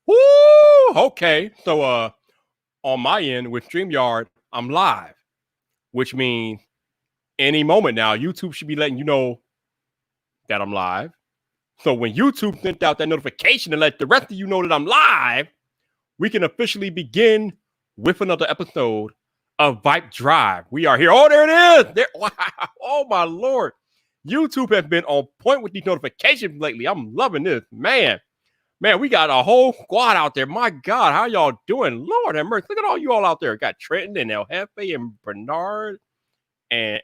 Woo! Okay. So on my end with StreamYard, I'm live, which means any moment now, YouTube should be letting you know that I'm live. So when YouTube sent out that notification to let the rest of you know that I'm live, we can officially begin with another episode of VypDrive. We are here. Oh, there it is. There, wow. Oh, my Lord. YouTube has been on point with these notifications lately. I'm loving this. Man, we got a whole squad out there. My God, how y'all doing? Lord have mercy. Look at all you all out there. Got Trenton and El Jefe and Bernard and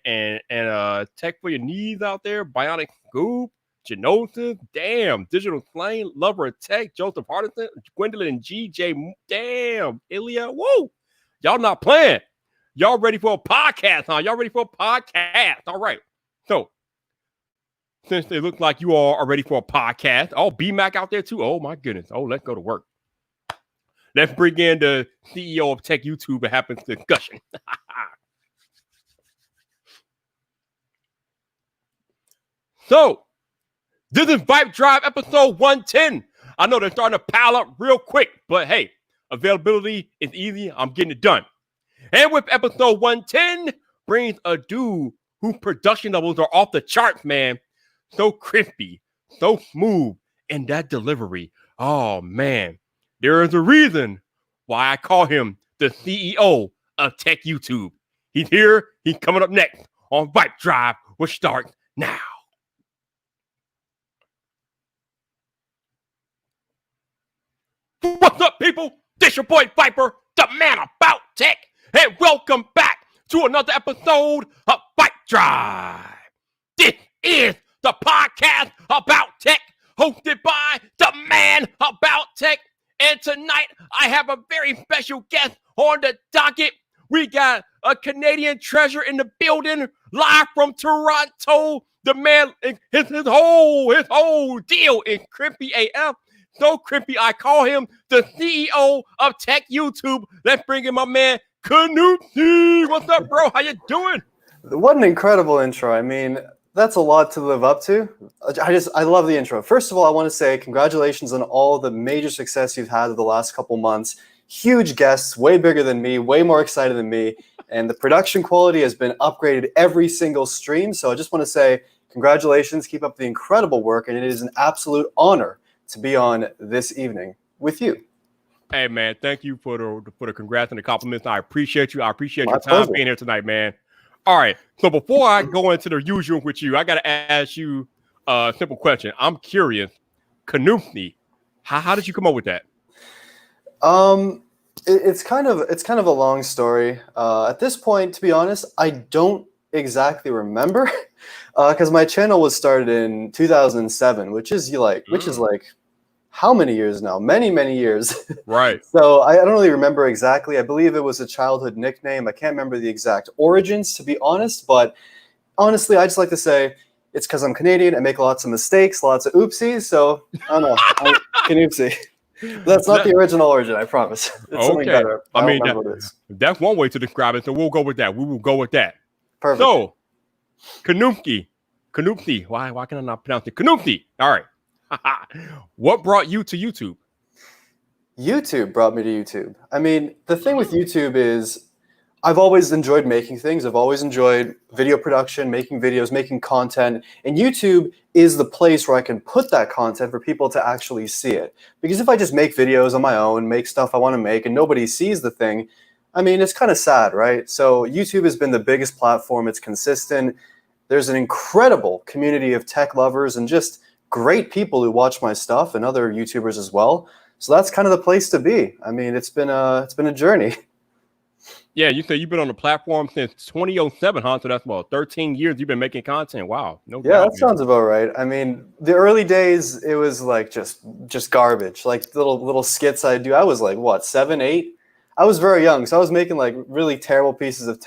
Tech for Your Knees out there. Bionic Scoop, Genosis, damn, Digital Flame, Lover of Tech, Joseph Hardison, Gwendolyn GJ, damn, Ilya. Whoa, y'all not playing. Y'all ready for a podcast, huh? Y'all ready for a podcast? All right. So, since it looks like you all are ready for a podcast, oh, B-Mac out there too. Oh, my goodness. Oh, let's go to work. Let's bring in the CEO of Tech YouTube and Happens discussion. So, this is VypDrive episode 110. I know they're starting to pile up real quick, but hey, availability is easy. I'm getting it done. And with episode 110 brings a dude whose production levels are off the charts, man. So crispy, so smooth, and that delivery. Oh, man. There is a reason why I call him the CEO of Tech YouTube. He's here. He's coming up next on VypDrive, which starts now. What's up, people? This your boy Viper, the man about tech, and welcome back to another episode of VypDrive. This is the podcast about tech, hosted by the man about tech. And tonight, I have a very special guest on the docket. We got a Canadian treasure in the building, live from Toronto. The man, his whole deal is crimpy AF. So crimpy, I call him the CEO of Tech YouTube. Let's bring in my man, Canoopsy. What's up, bro? How you doing? What an incredible intro. I mean, that's a lot to live up to. I love the intro. First of all, I want to say congratulations on all the major success you've had in the last couple months. Huge guests, way bigger than me, way more excited than me. And the production quality has been upgraded every single stream. So I just want to say congratulations. Keep up the incredible work. And it is an absolute honor to be on this evening with you. Hey, man, thank you for the congrats and the compliments. I appreciate you. I appreciate My your time pleasure. being here tonight, man. All right, so before I go into the usual with you, I got to ask you a simple question. I'm curious, Canoopsy, how did you come up with that? It's kind of a long story. At this point, to be honest, I don't exactly remember because my channel was started in 2007, which is like how many years now? Many years. Right. So I don't really remember exactly. I believe it was a childhood nickname. I can't remember the exact origins, to be honest. But honestly, I just like to say it's because I'm Canadian. I make lots of mistakes, lots of oopsies. So I don't know. I'm Canoopsy. That's not the original origin, I promise. It's something better. I mean, that's one way to describe it. So we'll go with that. We will go with that. Perfect. So, Canoopsy. Why can I not pronounce it? Canoopsy. All right. What brought you to YouTube? YouTube brought me to YouTube. I mean, the thing with YouTube is I've always enjoyed making things. I've always enjoyed video production, making videos, making content. And YouTube is the place where I can put that content for people to actually see it. Because if I just make videos on my own, make stuff I want to make, and nobody sees the thing, I mean, it's kind of sad, right? So YouTube has been the biggest platform. It's consistent. There's an incredible community of tech lovers and just great people who watch my stuff and other YouTubers as well. So that's kind of the place to be. I mean, it's been a journey. Yeah, you said you've been on the platform since 2007, huh? So that's 13 years you've been making content. Wow. No Yeah, doubt, that sounds about right. I mean, the early days, it was like just garbage. Like little skits I do. I was like, what, 7, 8? I was very young, so I was making like really terrible pieces of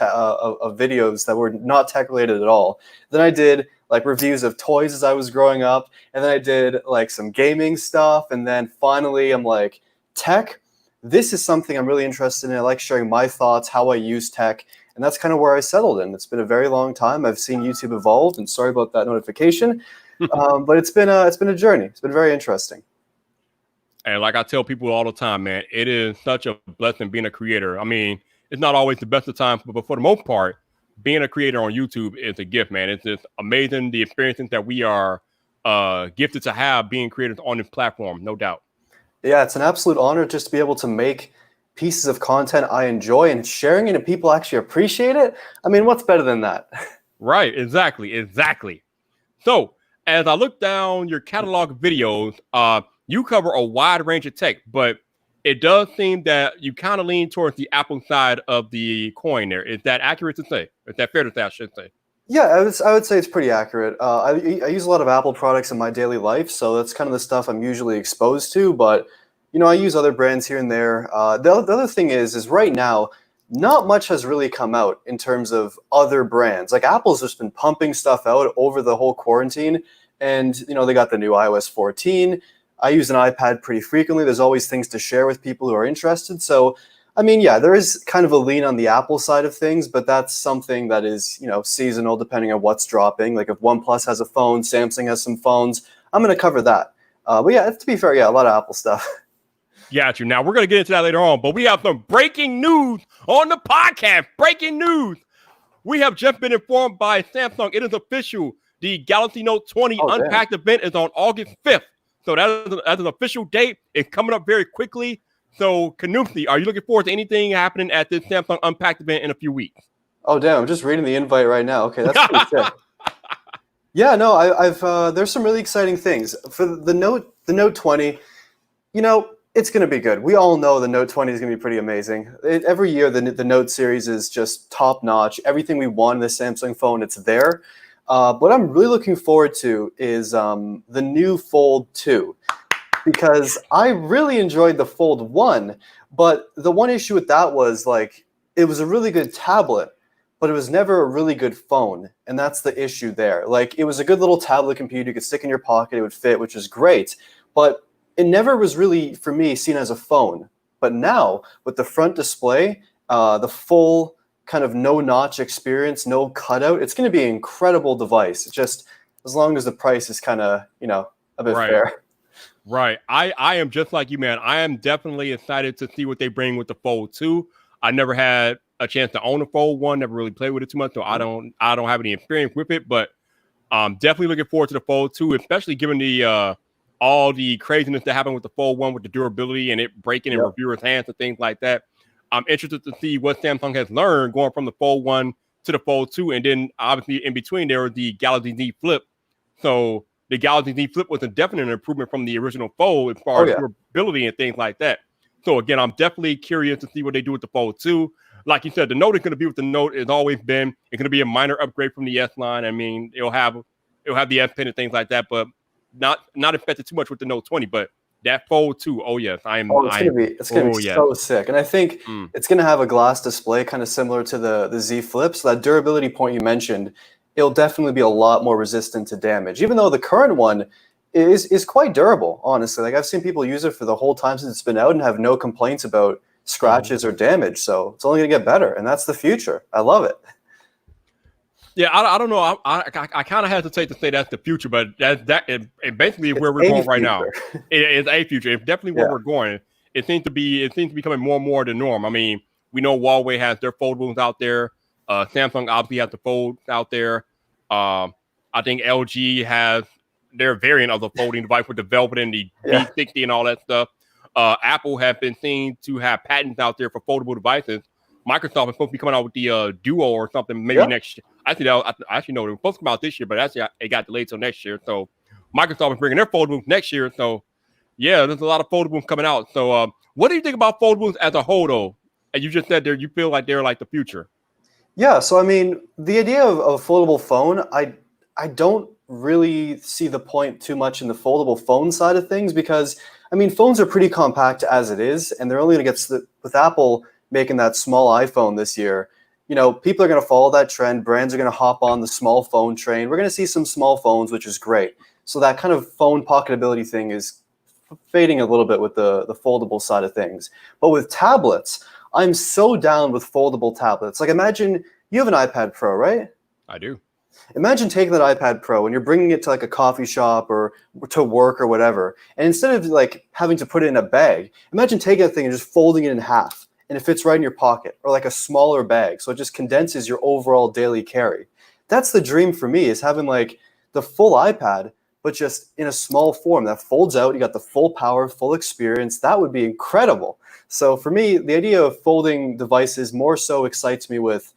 videos that were not tech related at all. Then I did like reviews of toys as I was growing up, and then I did like some gaming stuff, and then finally I'm like, tech, this is something I'm really interested in. I like sharing my thoughts, how I use tech, and that's kind of where I settled in. It's been a very long time. I've seen YouTube evolve, and sorry about that notification, but it's been a journey. It's been very interesting. And like I tell people all the time, man, it is such a blessing being a creator. I mean, it's not always the best of times, but for the most part, being a creator on YouTube is a gift, man. It's just amazing the experiences that we are gifted to have being creators on this platform, no doubt. Yeah, it's an absolute honor just to be able to make pieces of content I enjoy and sharing it and people actually appreciate it. I mean, what's better than that? Right, exactly. So as I look down your catalog of videos, you cover a wide range of tech, but it does seem that you kind of lean towards the Apple side of the coin there. Is that accurate to say? Is that fair to say, I should say? Yeah, I would say it's pretty accurate. I use a lot of Apple products in my daily life, so that's kind of the stuff I'm usually exposed to. But I use other brands here and there. The other thing is right now, not much has really come out in terms of other brands. Like Apple's just been pumping stuff out over the whole quarantine, and they got the new iOS 14. I use an iPad pretty frequently. There's always things to share with people who are interested. So I mean, yeah, there is kind of a lean on the Apple side of things, but that's something that is, seasonal depending on what's dropping. Like if OnePlus has a phone, Samsung has some phones, I'm going to cover that. But yeah, to be fair, yeah, a lot of Apple stuff. Got you. Now, we're going to get into that later on, but we have some breaking news on the podcast. Breaking news. We have just been informed by Samsung. It is official. The Galaxy Note 20 Unpacked event is on August 5th. So that's an official date. It's coming up very quickly. So, Canoopsy, are you looking forward to anything happening at this Samsung Unpacked event in a few weeks? Oh, damn. I'm just reading the invite right now. Okay, that's pretty sick. Yeah, no, I've there's some really exciting things. For the Note 20, it's going to be good. We all know the Note 20 is going to be pretty amazing. Every year, the Note series is just top-notch. Everything we want in the Samsung phone, it's there. What I'm really looking forward to is the new Fold 2. Because I really enjoyed the Fold 1, but the one issue with that was, it was a really good tablet, but it was never a really good phone, and that's the issue there. It was a good little tablet computer you could stick in your pocket, it would fit, which is great, but it never was really, for me, seen as a phone. But now, with the front display, the full kind of no-notch experience, no cutout, it's going to be an incredible device. It's just, as long as the price is kind of, a bit fair. Right. I am just like you, man. I am definitely excited to see what they bring with the Fold 2. I never had a chance to own a Fold 1, never really played with it too much, so I don't have any experience with it, but I'm definitely looking forward to the Fold 2, especially given the all the craziness that happened with the Fold 1 with the durability and it breaking in reviewers' hands and things like that. I'm interested to see what Samsung has learned going from the Fold 1 to the Fold 2, and then obviously in between there was the Galaxy Z Flip. So the Galaxy Z Flip was a definite improvement from the original Fold as far as durability and things like that. So again, I'm definitely curious to see what they do with the Fold 2. Like you said, the Note is going to be what the Note has always been. It's going to be a minor upgrade from the S line. I mean, it'll have the S Pen and things like that, but not affected too much with the Note 20. But that Fold 2, oh yes, it's gonna be so sick. And I think it's gonna have a glass display, kind of similar to the Z Flip. So that durability point you mentioned, it'll definitely be a lot more resistant to damage, even though the current one is quite durable, honestly. I've seen people use it for the whole time since it's been out and have no complaints about scratches or damage. So it's only going to get better, and that's the future. I love it. Yeah, I don't know. I kind of hesitate to say that's the future, but it basically is where we're going right now. It is a future. It's definitely where we're going. It seems to be becoming more and more the norm. I mean, we know Huawei has their foldables out there. Samsung obviously has the Fold out there. I think LG has their variant of the folding device with the Velvet and the B60 and all that stuff. Apple have been seen to have patents out there for foldable devices. Microsoft is supposed to be coming out with the Duo or something maybe next year. I actually know they were supposed to come out this year, but actually it got delayed till next year. So Microsoft is bringing their foldables next year. So yeah, there's a lot of foldables coming out. So what do you think about foldables as a whole, though? And you just said you feel like they're like the future. Yeah, so I mean, the idea of a foldable phone, I don't really see the point too much in the foldable phone side of things because, I mean, phones are pretty compact as it is, and they're only going to get, with Apple making that small iPhone this year, people are going to follow that trend. Brands are going to hop on the small phone train. We're going to see some small phones, which is great. So that kind of phone pocketability thing is fading a little bit with the foldable side of things. But with tablets, I'm so down with foldable tablets. Imagine you have an iPad Pro, right? I do. Imagine taking that iPad Pro and you're bringing it to like a coffee shop or to work or whatever. And instead of like having to put it in a bag, imagine taking that thing and just folding it in half and it fits right in your pocket, or like a smaller bag. So it just condenses your overall daily carry. That's the dream for me, is having like the full iPad, but just in a small form that folds out. You got the full power, full experience. That would be incredible. So for me, the idea of folding devices more so excites me with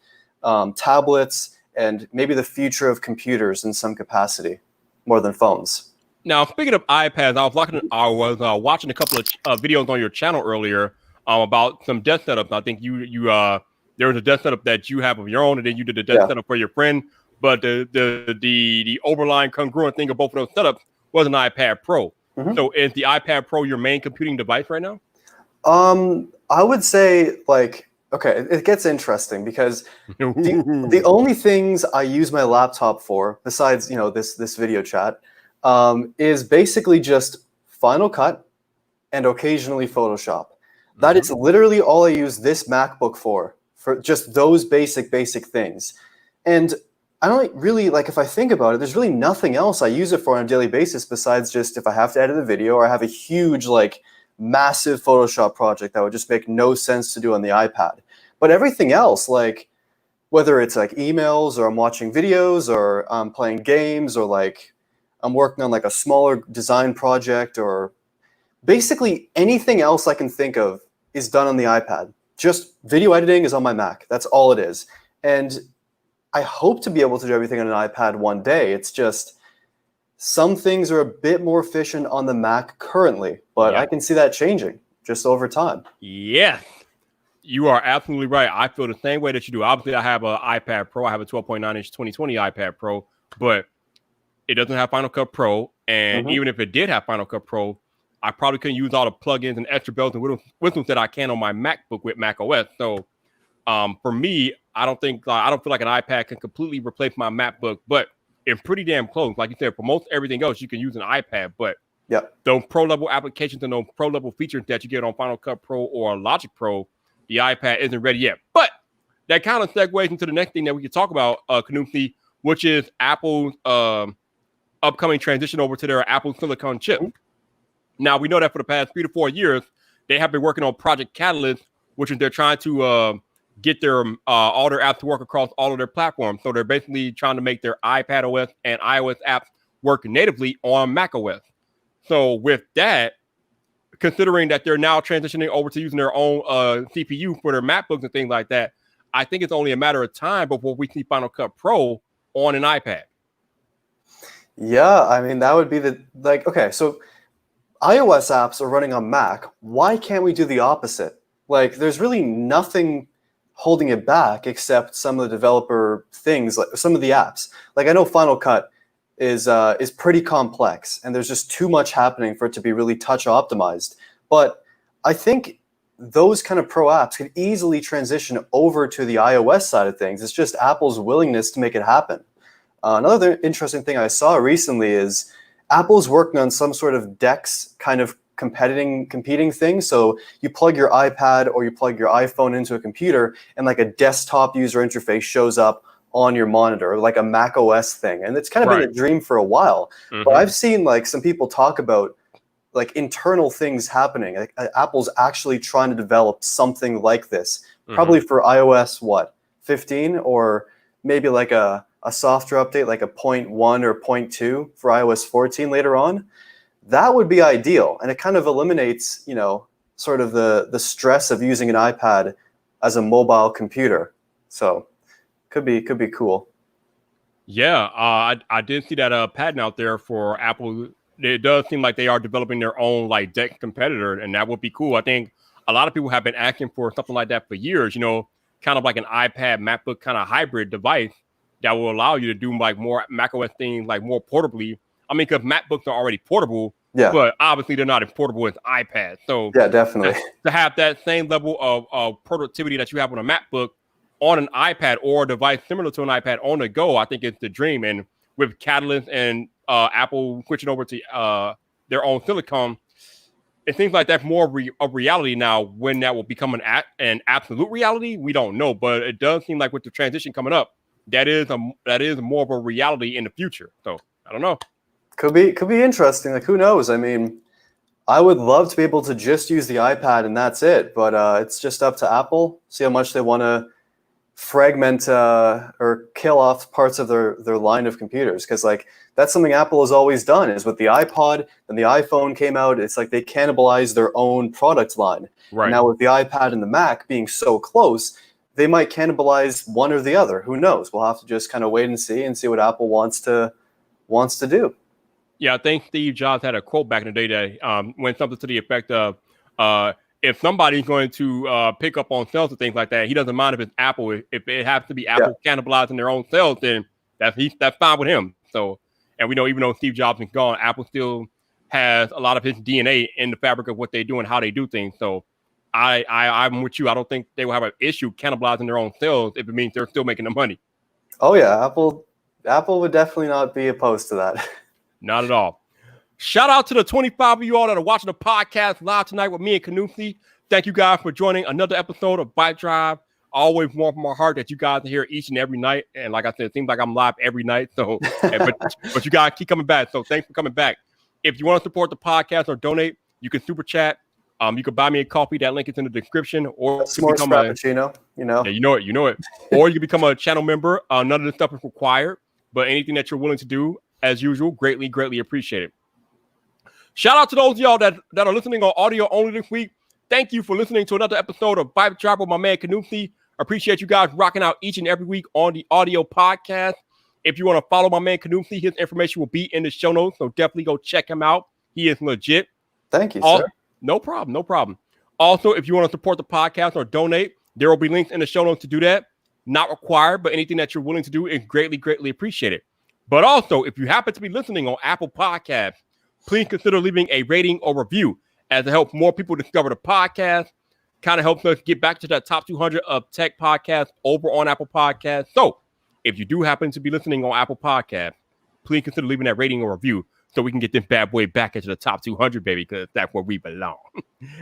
tablets and maybe the future of computers in some capacity more than phones. Now, speaking of iPads, I was watching a couple of videos on your channel earlier about some desk setups. I think there was a desk setup that you have of your own, and then you did a desk setup for your friend. But the overlying congruent thing of both of those setups was an iPad Pro. Mm-hmm. So is the iPad Pro your main computing device right now? I would say, like, okay, it gets interesting because the only things I use my laptop for, besides this video chat, is basically just Final Cut and occasionally Photoshop. That is literally all I use this MacBook for just those basic things. And I don't really, like, if I think about it, there's really nothing else I use it for on a daily basis besides just if I have to edit a video or I have a huge, like, massive Photoshop project that would just make no sense to do on the iPad. But everything else, like, whether it's like emails or I'm watching videos or I'm playing games or like I'm working on like a smaller design project or basically anything else I can think of is done on the iPad. Just video editing is on my Mac. That's all it is. And I hope to be able to do everything on an iPad one day. It's just some things are a bit more efficient on the Mac currently, but I can see that changing just over time. Yes, you are absolutely right. I feel the same way that you do. Obviously, I have an iPad Pro. I have a 12.9-inch 2020 iPad Pro, but it doesn't have Final Cut Pro. And even if it did have Final Cut Pro, I probably couldn't use all the plugins and extra bells and whistles that I can on my MacBook with Mac OS. So for me, I don't feel like an iPad can completely replace my MacBook, but it's pretty damn close. Like you said, for most everything else, you can use an iPad, but those pro-level applications and those pro-level features that you get on Final Cut Pro or Logic Pro, the iPad isn't ready yet. But that kind of segues into the next thing that we can talk about, Canoopsy, which is Apple's upcoming transition over to their Apple Silicon chip. Now, we know that for the past 3 to 4 years, they have been working on Project Catalyst, which is they're trying to get their all their apps to work across all of their platforms. So they're basically trying to make their iPad OS and iOS apps work natively on Mac OS. So with that, considering that they're now transitioning over to using their own CPU for their MacBooks and things like that, I think it's only a matter of time before we see Final Cut Pro on an iPad. Yeah, I mean, that would be okay, so iOS apps are running on Mac. Why can't we do the opposite? Like, there's really nothing holding it back except some of the developer things, like some of the apps. Like, I know Final Cut is pretty complex, and there's just too much happening for it to be really touch optimized. But I think those kind of pro apps could easily transition over to the iOS side of things. It's just Apple's willingness to make it happen. Another interesting thing I saw recently is Apple's working on some sort of DeX kind of competing thing. So you plug your iPad or you plug your iPhone into a computer and like a desktop user interface shows up on your monitor, like a Mac OS thing. And it's kind of been a dream for a while. But I've seen like some people talk about like internal things happening. Like, Apple's actually trying to develop something like this, probably for iOS, 15, or maybe like a software update, like a 0.1 or 0.2 for iOS 14 later on. That would be ideal. And it kind of eliminates, sort of the stress of using an iPad as a mobile computer. So could be cool. Yeah, I did see that patent out there for Apple. It does seem like they are developing their own like DeX competitor, and that would be cool. I think a lot of people have been asking for something like that for years, kind of like an iPad, MacBook kind of hybrid device that will allow you to do like more macOS things, like more portably. I mean, because MacBooks are already portable, but obviously they're not as portable as iPads. So definitely to have that same level of productivity that you have on a MacBook on an iPad or a device similar to an iPad on the go, I think it's the dream. And with Catalyst and Apple switching over to their own silicon, it seems like that's more of reality now. When that will become an absolute reality, we don't know. But it does seem like with the transition coming up, that is more of a reality in the future. So I don't know. Could be interesting. Like, who knows? I mean, I would love to be able to just use the iPad and that's it. But it's just up to Apple. See how much they want to fragment or kill off parts of their line of computers. Because like that's something Apple has always done. Is with the iPod and the iPhone came out, it's like they cannibalized their own product line. Right. Now with the iPad and the Mac being so close, they might cannibalize one or the other. Who knows? We'll have to just kind of wait and see what Apple wants to do. Yeah, I think Steve Jobs had a quote back in the day that went something to the effect of, if somebody's going to pick up on sales and things like that, he doesn't mind if it's Apple. If it happens to be Apple cannibalizing their own sales, then that's fine with him. So, and we know even though Steve Jobs is gone, Apple still has a lot of his DNA in the fabric of what they do and how they do things. So, I'm with you. I don't think they will have an issue cannibalizing their own sales if it means they're still making the money. Oh yeah, Apple would definitely not be opposed to that. Not at all. Shout out to the 25 of you all that are watching the podcast live tonight with me and Canoopsy. Thank you guys for joining another episode of VypDrive. Always warm from my heart that you guys are here each and every night. And like I said, it seems like I'm live every night. So, but you guys keep coming back. So thanks for coming back. If you want to support the podcast or donate, you can super chat. You can buy me a coffee. That link is in the description. Or you can become Frappuccino, Yeah, you know it. Or you can become a channel member. None of this stuff is required, but anything that you're willing to do, as usual, greatly appreciated. Shout out to those of y'all that are listening on audio only this week. Thank you for listening to another episode of VypDrive with my man Canoopsy. Appreciate you guys rocking out each and every week on the audio podcast. If you want to follow my man Canoopsy, his information will be in the show notes, so definitely go check him out. He is legit. Thank you, sir. No problem. Also, if you want to support the podcast or donate, there will be links in the show notes to do that. Not required, but anything that you're willing to do is greatly appreciated. But also, if you happen to be listening on Apple Podcasts, please consider leaving a rating or review as it helps more people discover the podcast. Kind of helps us get back to that top 200 of tech podcasts over on Apple Podcasts. So if you do happen to be listening on Apple Podcasts, please consider leaving that rating or review so we can get this bad boy back into the top 200, baby, because that's where we belong.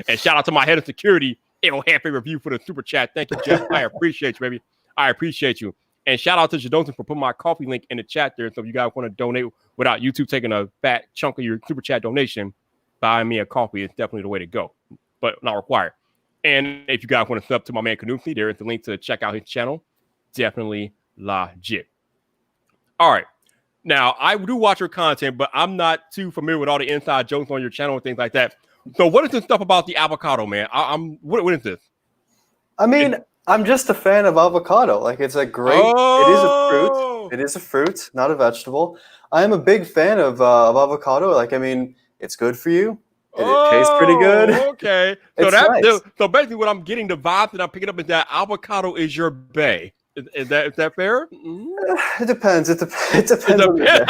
And shout out to my head of security, El Jefe Review, for the super chat. Thank you, Jeff. I appreciate you, baby. I appreciate you. And shout out to Jadonson for putting my coffee link in the chat there. So if you guys want to donate without YouTube taking a fat chunk of your super chat donation, buying me a coffee is definitely the way to go, but not required. And if you guys want to sub to my man Canoopsy, there is the link to check out his channel. Definitely legit. All right. Now, I do watch your content, but I'm not too familiar with all the inside jokes on your channel and things like that. So what is this stuff about the avocado, man? What is this? I mean, I'm just a fan of avocado. Like, it's a great, It is a fruit. It is a fruit, not a vegetable. I am a big fan of avocado. Like, I mean, it's good for you. It tastes pretty good. Okay. So nice. So basically what I'm getting, the vibe that I'm picking up is that avocado is your bae. Is that fair? Mm-hmm. It depends. It depends on the day.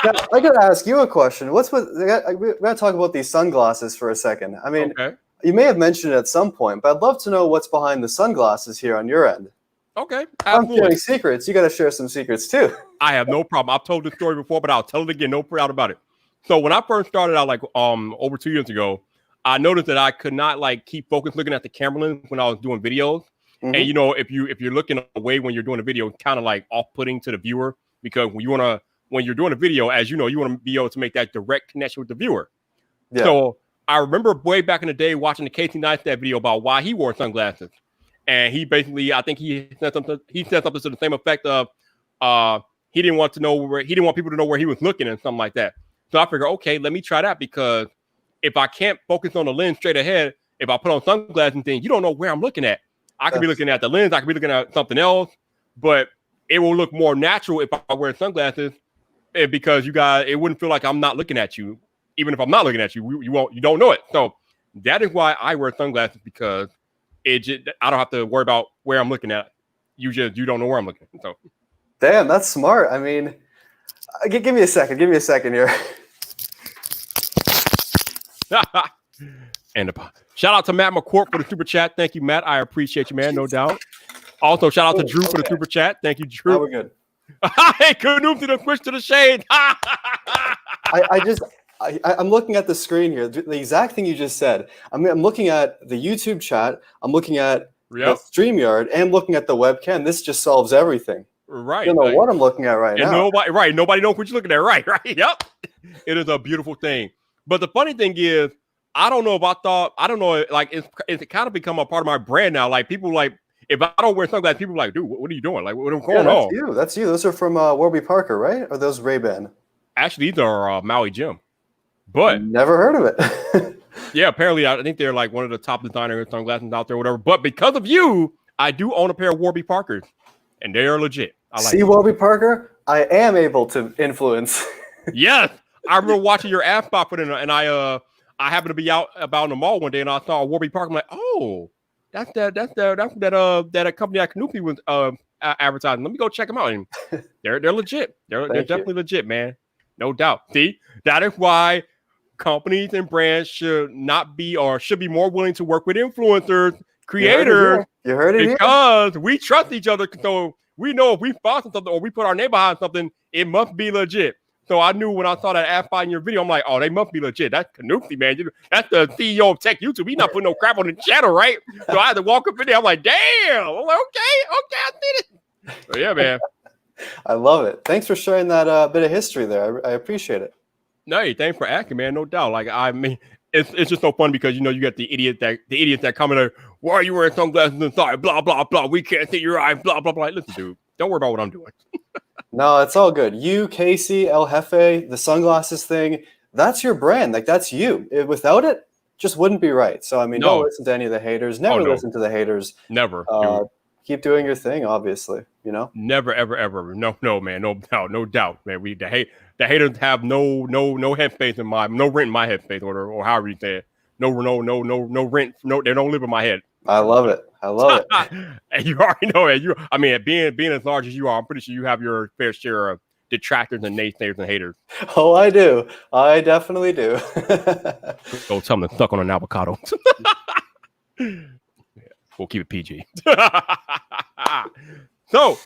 Now, I gotta ask you a question. We gotta talk about these sunglasses for a second. I mean, okay. You may have mentioned it at some point, but I'd love to know what's behind the sunglasses here on your end. Okay. I'm sharing secrets. You got to share some secrets too. I have no problem. I've told this story before, but I'll tell it again. No doubt about it. So when I first started out, like over 2 years ago, I noticed that I could not like keep focused looking at the camera lens when I was doing videos. Mm-hmm. And you know, if you're looking away when you're doing a video, it's kind of like off-putting to the viewer, because when you're doing a video, as you know, you want to be able to make that direct connection with the viewer. Yeah. So I remember way back in the day watching the Casey Neistat video about why he wore sunglasses. And he basically, I think he said something to the same effect of he didn't want people to know where he was looking and something like that. So I figured, okay, let me try that, because if I can't focus on the lens straight ahead, if I put on sunglasses, then you don't know where I'm looking at. I could be looking at the lens, I could be looking at something else, but it will look more natural if I wear sunglasses, because it wouldn't feel like I'm not looking at you. Even if I'm not looking at you, you don't know it. So that is why I wear sunglasses, because I don't have to worry about where I'm looking at. You don't know where I'm looking. So, damn, that's smart. I mean, give me a second. Give me a second here. And shout out to Matt McCourt for the super chat. Thank you, Matt. I appreciate you, man. No doubt. Also, shout out to Drew for the super chat. Thank you, Drew. Oh, we're good. Hey, Canoopsy done switch to the shade. I'm looking at the screen here. The exact thing you just said. I'm looking at the YouTube chat. I'm looking at the StreamYard, and looking at the webcam. This just solves everything. Right. You don't know what I'm looking at right and now. nobody knows what you're looking at. Right. Yep. It is a beautiful thing. But the funny thing is, I don't know. Like it's kind of become a part of my brand now. Like people like, if I don't wear sunglasses, people are like, dude, what are you doing? Like, what's going That's on? you. That's you. Those are from Warby Parker, right? Or those Ray-Ban? Actually, these are Maui Jim. But never heard of it. yeah, apparently I think they're like one of the top designer sunglasses out there, or whatever. But because of you, I do own a pair of Warby Parkers, and they are legit. I like See, Warby Parker, I am able to influence. Yes, I remember watching your ad spot for it, and I happened to be out about in the mall one day, and I saw Warby Parker. I'm like, oh, that's that company that Canoopsy was advertising. Let me go check them out, and they're legit. They're definitely legit, man. No doubt. See, that is why companies and brands should be more willing to work with influencers, creators. You heard it because we trust each other. So we know if we sponsor something or we put our name behind something, it must be legit. So I knew when I saw that ad spot in your video, I'm like, oh, they must be legit. That's Canoopsy, man. That's the CEO of Tech YouTube. He's not putting no crap on the channel, right? So I had to walk up in there. I'm like, damn. I'm like, okay, I see it. So yeah, man. I love it. Thanks for sharing that bit of history there. I appreciate it. No, hey, thanks for asking, man. No doubt. Like, I mean, it's just so fun because you get the idiots that come in there. Why are you wearing sunglasses inside? Blah blah blah. We can't see your eyes. Blah blah blah. Listen, dude, don't worry about what I'm doing. No, it's all good. You, Casey, El Jefe, the sunglasses thing, that's your brand. Like, that's you. Without it, just wouldn't be right. So, I mean, don't listen to any of the haters. Never listen to the haters. Never. Keep doing your thing, obviously, Never, ever, ever. No, man. No doubt, man. The haters have no headspace in no rent in my headspace, or however you say it. No rent. They don't live in my head. I love it. And you already know it. Being as large as you are, I'm pretty sure you have your fair share of detractors and naysayers and haters. Oh, I do. I definitely do. Go tell them to suck on an avocado. We'll keep it PG. So,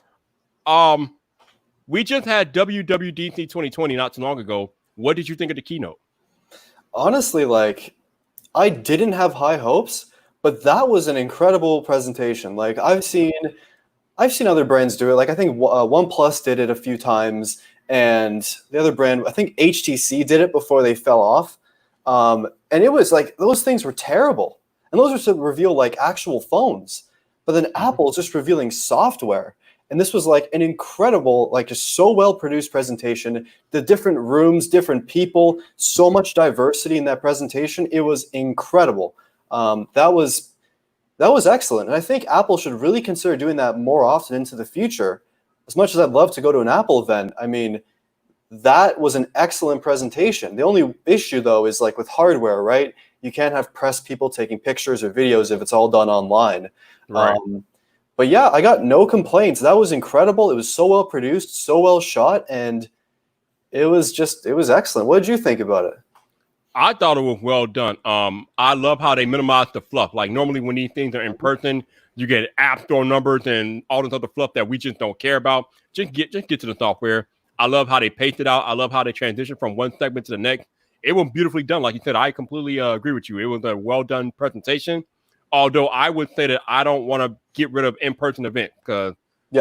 we just had WWDC 2020 not too long ago. What did you think of the keynote? Honestly, I didn't have high hopes, but that was an incredible presentation. Like, I've seen other brands do it. Like, I think OnePlus did it a few times, and the other brand, I think HTC did it before they fell off. And it was like, those things were terrible. And those are to reveal actual phones. But then Apple is just revealing software. And this was an incredible, just so well-produced presentation. The different rooms, different people, so much diversity in that presentation. It was incredible. That was excellent. And I think Apple should really consider doing that more often into the future. As much as I'd love to go to an Apple event, I mean, that was an excellent presentation. The only issue, though, is with hardware, right? You can't have press people taking pictures or videos if it's all done online. Right. But yeah, I got no complaints. That was incredible. It was so well produced, so well shot, and it was excellent. What did you think about it? I thought it was well done. I love how they minimized the fluff. Like, normally when these things are in person, you get app store numbers and all this other fluff that we just don't care about. Just get to the software. I love how they paced it out. I love how they transition from one segment to the next. It was beautifully done. Like you said, I completely agree with you. It was a well done presentation. Although I would say that I don't want to get rid of in-person events because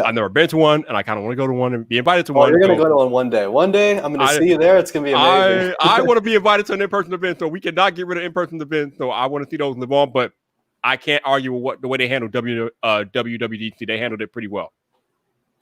I've never been to one, and I kind of want to go to one and be invited to one. You're going to go to one day. One day, I'm going to see you there. It's going to be amazing. I want to be invited to an in-person event, so we cannot get rid of in-person events. So I want to see those live on, but I can't argue with the way they handled WWDC. They handled it pretty well.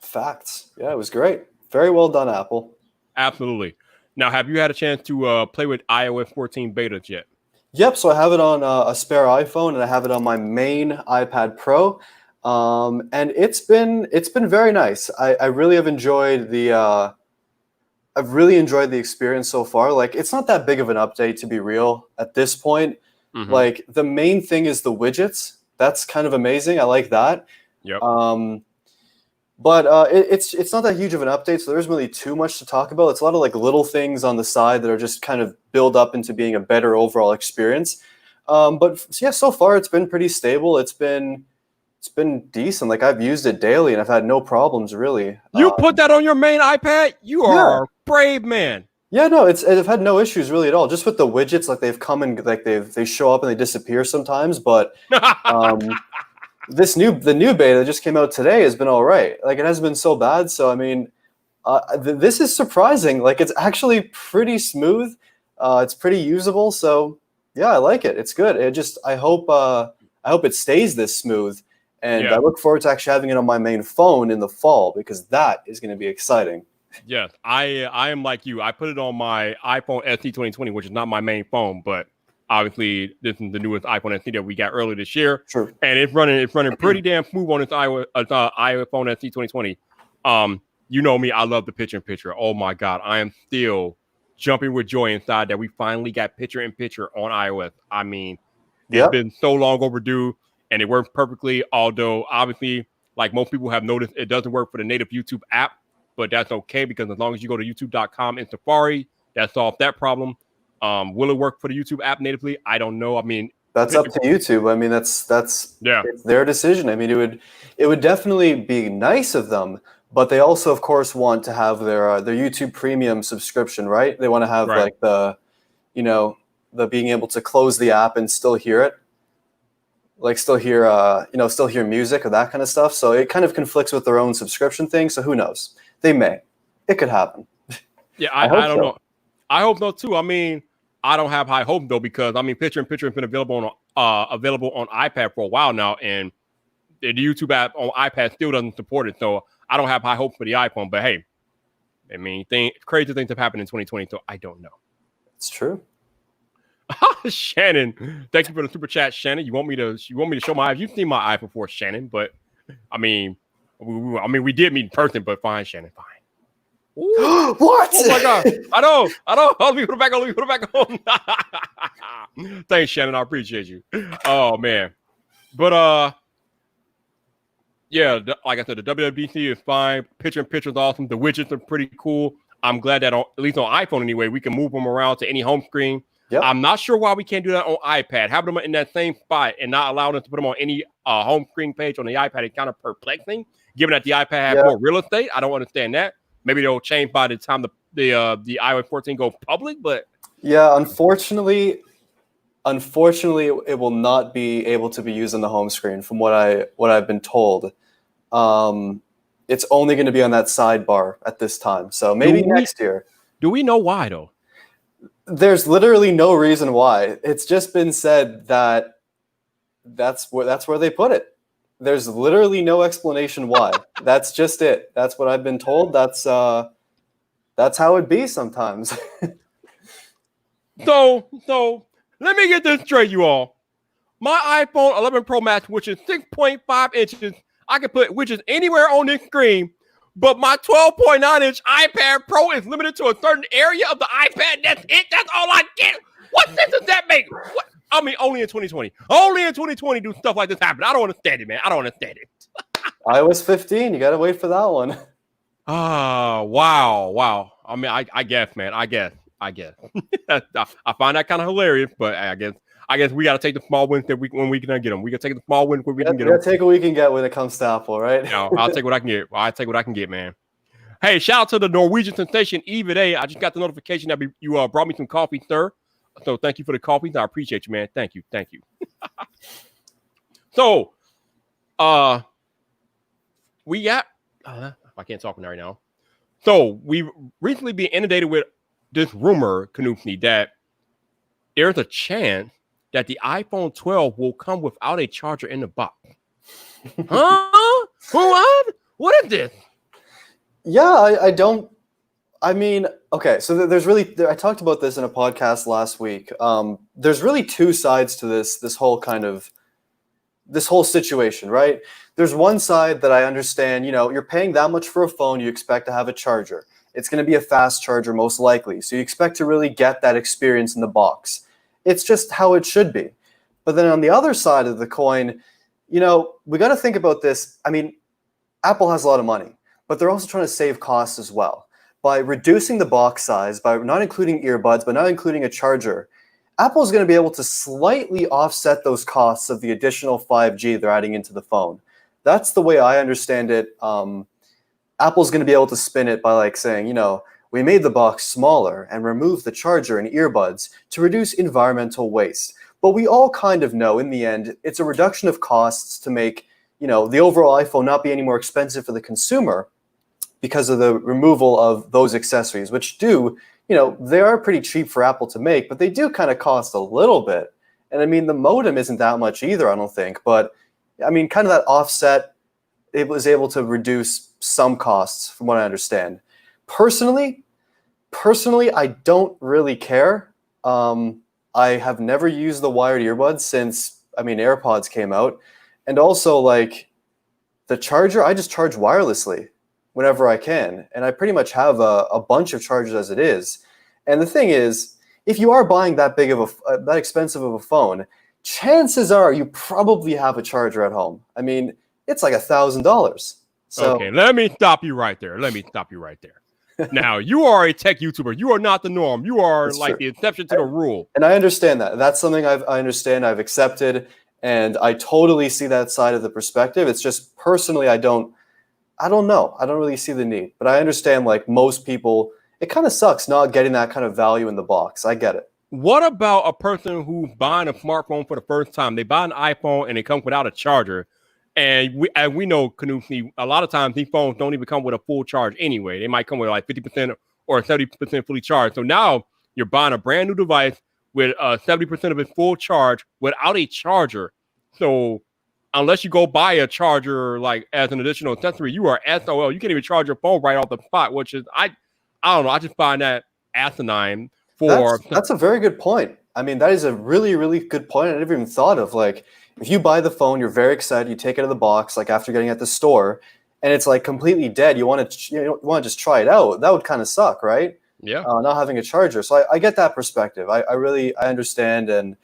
Facts. Yeah, it was great. Very well done, Apple. Absolutely. Now, have you had a chance to play with iOS 14 betas yet? Yep. So I have it on a spare iPhone, and I have it on my main iPad Pro. And it's been very nice. I really have enjoyed the experience so far. It's not that big of an update, to be real, at this point. Mm-hmm. The main thing is the widgets. That's kind of amazing. I like that. Yep. But it's not that huge of an update, so there isn't really too much to talk about. It's a lot of little things on the side that are just kind of build up into being a better overall experience. But yeah, so far it's been pretty stable. It's been decent. I've used it daily and I've had no problems really. You put that on your main iPad? You are a brave man. Yeah, no, I've had no issues really at all. Just with the widgets, they've come and they show up and they disappear sometimes. But the new beta that just came out today has been all right. Like it hasn't been so bad. So I mean, this is surprising. Like it's actually pretty smooth. It's pretty usable. So yeah, I like it. It's good. I hope it stays this smooth. And I look forward to actually having it on my main phone in the fall because that is going to be exciting. Yes, I am like you. I put it on my iPhone SE 2020, which is not my main phone, but obviously this is the newest iPhone SE that we got earlier this year. Sure. And it's running pretty damn smooth on this iPhone SE 2020. You know me, I love the picture-in-picture. Oh my God, I am still jumping with joy inside that we finally got picture-in-picture on iOS. I mean, it's been so long overdue, and it works perfectly. Although obviously, like most people have noticed, it doesn't work for the native YouTube app. But that's okay because as long as you go to youtube.com in Safari, that solves that problem. Will it work for the YouTube app natively? I don't know. I mean, that's up to YouTube. I mean, that's it's their decision. I mean, it would definitely be nice of them, but they also, of course, want to have their YouTube Premium subscription, right? They want to have like the being able to close the app and still hear it. Like still hear music or that kind of stuff. So it kind of conflicts with their own subscription thing. So who knows? They may. It could happen. Yeah, I don't know. I hope so too. I mean, I don't have high hope though because I mean, picture-in-picture has been available on iPad for a while now, and the YouTube app on iPad still doesn't support it. So I don't have high hope for the iPhone. But hey, I mean, crazy things have happened in 2020, so I don't know. It's true. Shannon, thank you for the super chat, Shannon. You want me to show my eyes? You've seen my eye before, Shannon, but I mean, we did meet in person, but fine, Shannon, fine. What? Oh my God! I know. Let me put it back on. Thanks, Shannon. I appreciate you. Oh man, but yeah, like I said, the WWDC is fine. Picture-in-picture is awesome. The widgets are pretty cool. I'm glad that at least on iPhone anyway, we can move them around to any home screen. Yep. I'm not sure why we can't do that on iPad. Having them in that same spot and not allowing us to put them on any home screen page on the iPad is kind of perplexing, given that the iPad has more real estate. I don't understand that. Maybe they'll change by the time the iOS 14 goes public, but yeah, unfortunately, it will not be able to be used on the home screen. From what I've been told, it's only going to be on that sidebar at this time. So maybe next year. Do we know why though? There's literally no reason why. It's just been said that that's where they put it. There's literally no explanation why. That's just it. That's what I've been told. That's how it be sometimes. So let me get this straight, you all. My iPhone 11 Pro Max, which is 6.5 inches, I can put widgets anywhere on this screen. But my 12.9-inch iPad Pro is limited to a certain area of the iPad. That's it. That's all I get. What sense does that make? What? I mean, only in 2020. Only in 2020 do stuff like this happen. I don't understand it, man. I don't understand it. iOS 15. You got to wait for that one. Wow. I mean, I guess, man. I guess. I find that kind of hilarious, but I guess we got to take the small wins when we can get them. We got to take the small wins when we can get them. We got to take what we can get when it comes to Apple, right? No, I'll take what I can get. I'll take what I can get, man. Hey, shout out to the Norwegian sensation, Eva Day. I just got the notification that you brought me some coffee, sir. So thank you for the coffee. I appreciate you, man. Thank you. So, we got, I can't talk right now. So we recently been inundated with this rumor, Canoopsy, that there's a chance that the iPhone 12 will come without a charger in the box. Huh? What is this? Yeah, I mean, okay, so there's really, I talked about this in a podcast last week. There's really two sides to this whole situation, right? There's one side that I understand, you're paying that much for a phone, you expect to have a charger. It's going to be a fast charger most likely. So you expect to really get that experience in the box. It's just how it should be. But then on the other side of the coin, we got to think about this. I mean, Apple has a lot of money, but they're also trying to save costs as well. By reducing the box size, by not including earbuds, but not including a charger, Apple is going to be able to slightly offset those costs of the additional 5G they're adding into the phone. That's the way I understand it. Apple's going to be able to spin it by saying, we made the box smaller and removed the charger and earbuds to reduce environmental waste. But we all kind of know in the end, it's a reduction of costs to make the overall iPhone not be any more expensive for the consumer because of the removal of those accessories, which do, they are pretty cheap for Apple to make, but they do kind of cost a little bit. And I mean, the modem isn't that much either, I don't think. But I mean, kind of that offset, it was able to reduce some costs from what I understand. Personally, I don't really care. I have never used the wired earbuds since, AirPods came out. And also, like, the charger, I just charge wirelessly whenever I can. And I pretty much have a bunch of chargers as it is. And the thing is, if you are buying that that expensive of a phone, chances are you probably have a charger at home. I mean, it's like $1,000. So, okay, let me stop you right there. Now, you are a tech YouTuber. You are not the norm. You are like the exception to the rule. And I understand that. That's something I understand. I've accepted. And I totally see that side of the perspective. It's just personally, I don't know. I don't really see the need. But I understand, like most people, it kind of sucks not getting that kind of value in the box. I get it. What about a person who's buying a smartphone for the first time? They buy an iPhone and it comes without a charger. And we know, Canoopsy, a lot of times these phones don't even come with a full charge anyway. They might come with like 50% or 70% fully charged. So now you're buying a brand new device with 70% of its full charge without a charger. So unless you go buy a charger like as an additional accessory, you are SOL. You can't even charge your phone right off the spot, which is I don't know. I just find that asinine. That's a very good point. I mean, that is a really, really good point. I never even thought of, like, if you buy the phone, you're very excited, you take it out of the box, like after getting it at the store, and it's like completely dead. You want to just try it out. That would kind of suck, right? Yeah. Not having a charger. So I get that perspective. I understand. And,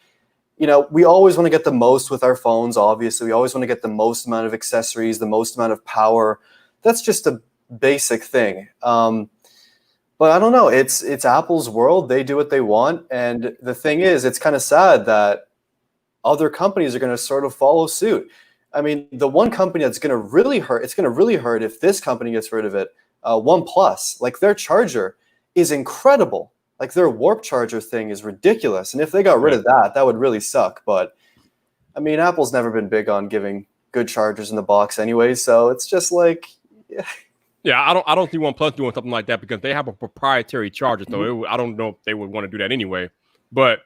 we always want to get the most with our phones, obviously. We always want to get the most amount of accessories, the most amount of power. That's just a basic thing. But I don't know. It's Apple's world. They do what they want. And the thing is, it's kind of sad that other companies are going to sort of follow suit. I mean, the one company that's going to really hurt, it's going to really hurt if this company gets rid of it, OnePlus. Like, their charger is incredible. Like, their Warp charger thing is ridiculous. And if they got rid of that, that would really suck. But, I mean, Apple's never been big on giving good chargers in the box anyway. So it's just like... Yeah, I don't see OnePlus doing something like that because they have a proprietary charger. So I don't know if they would want to do that anyway. But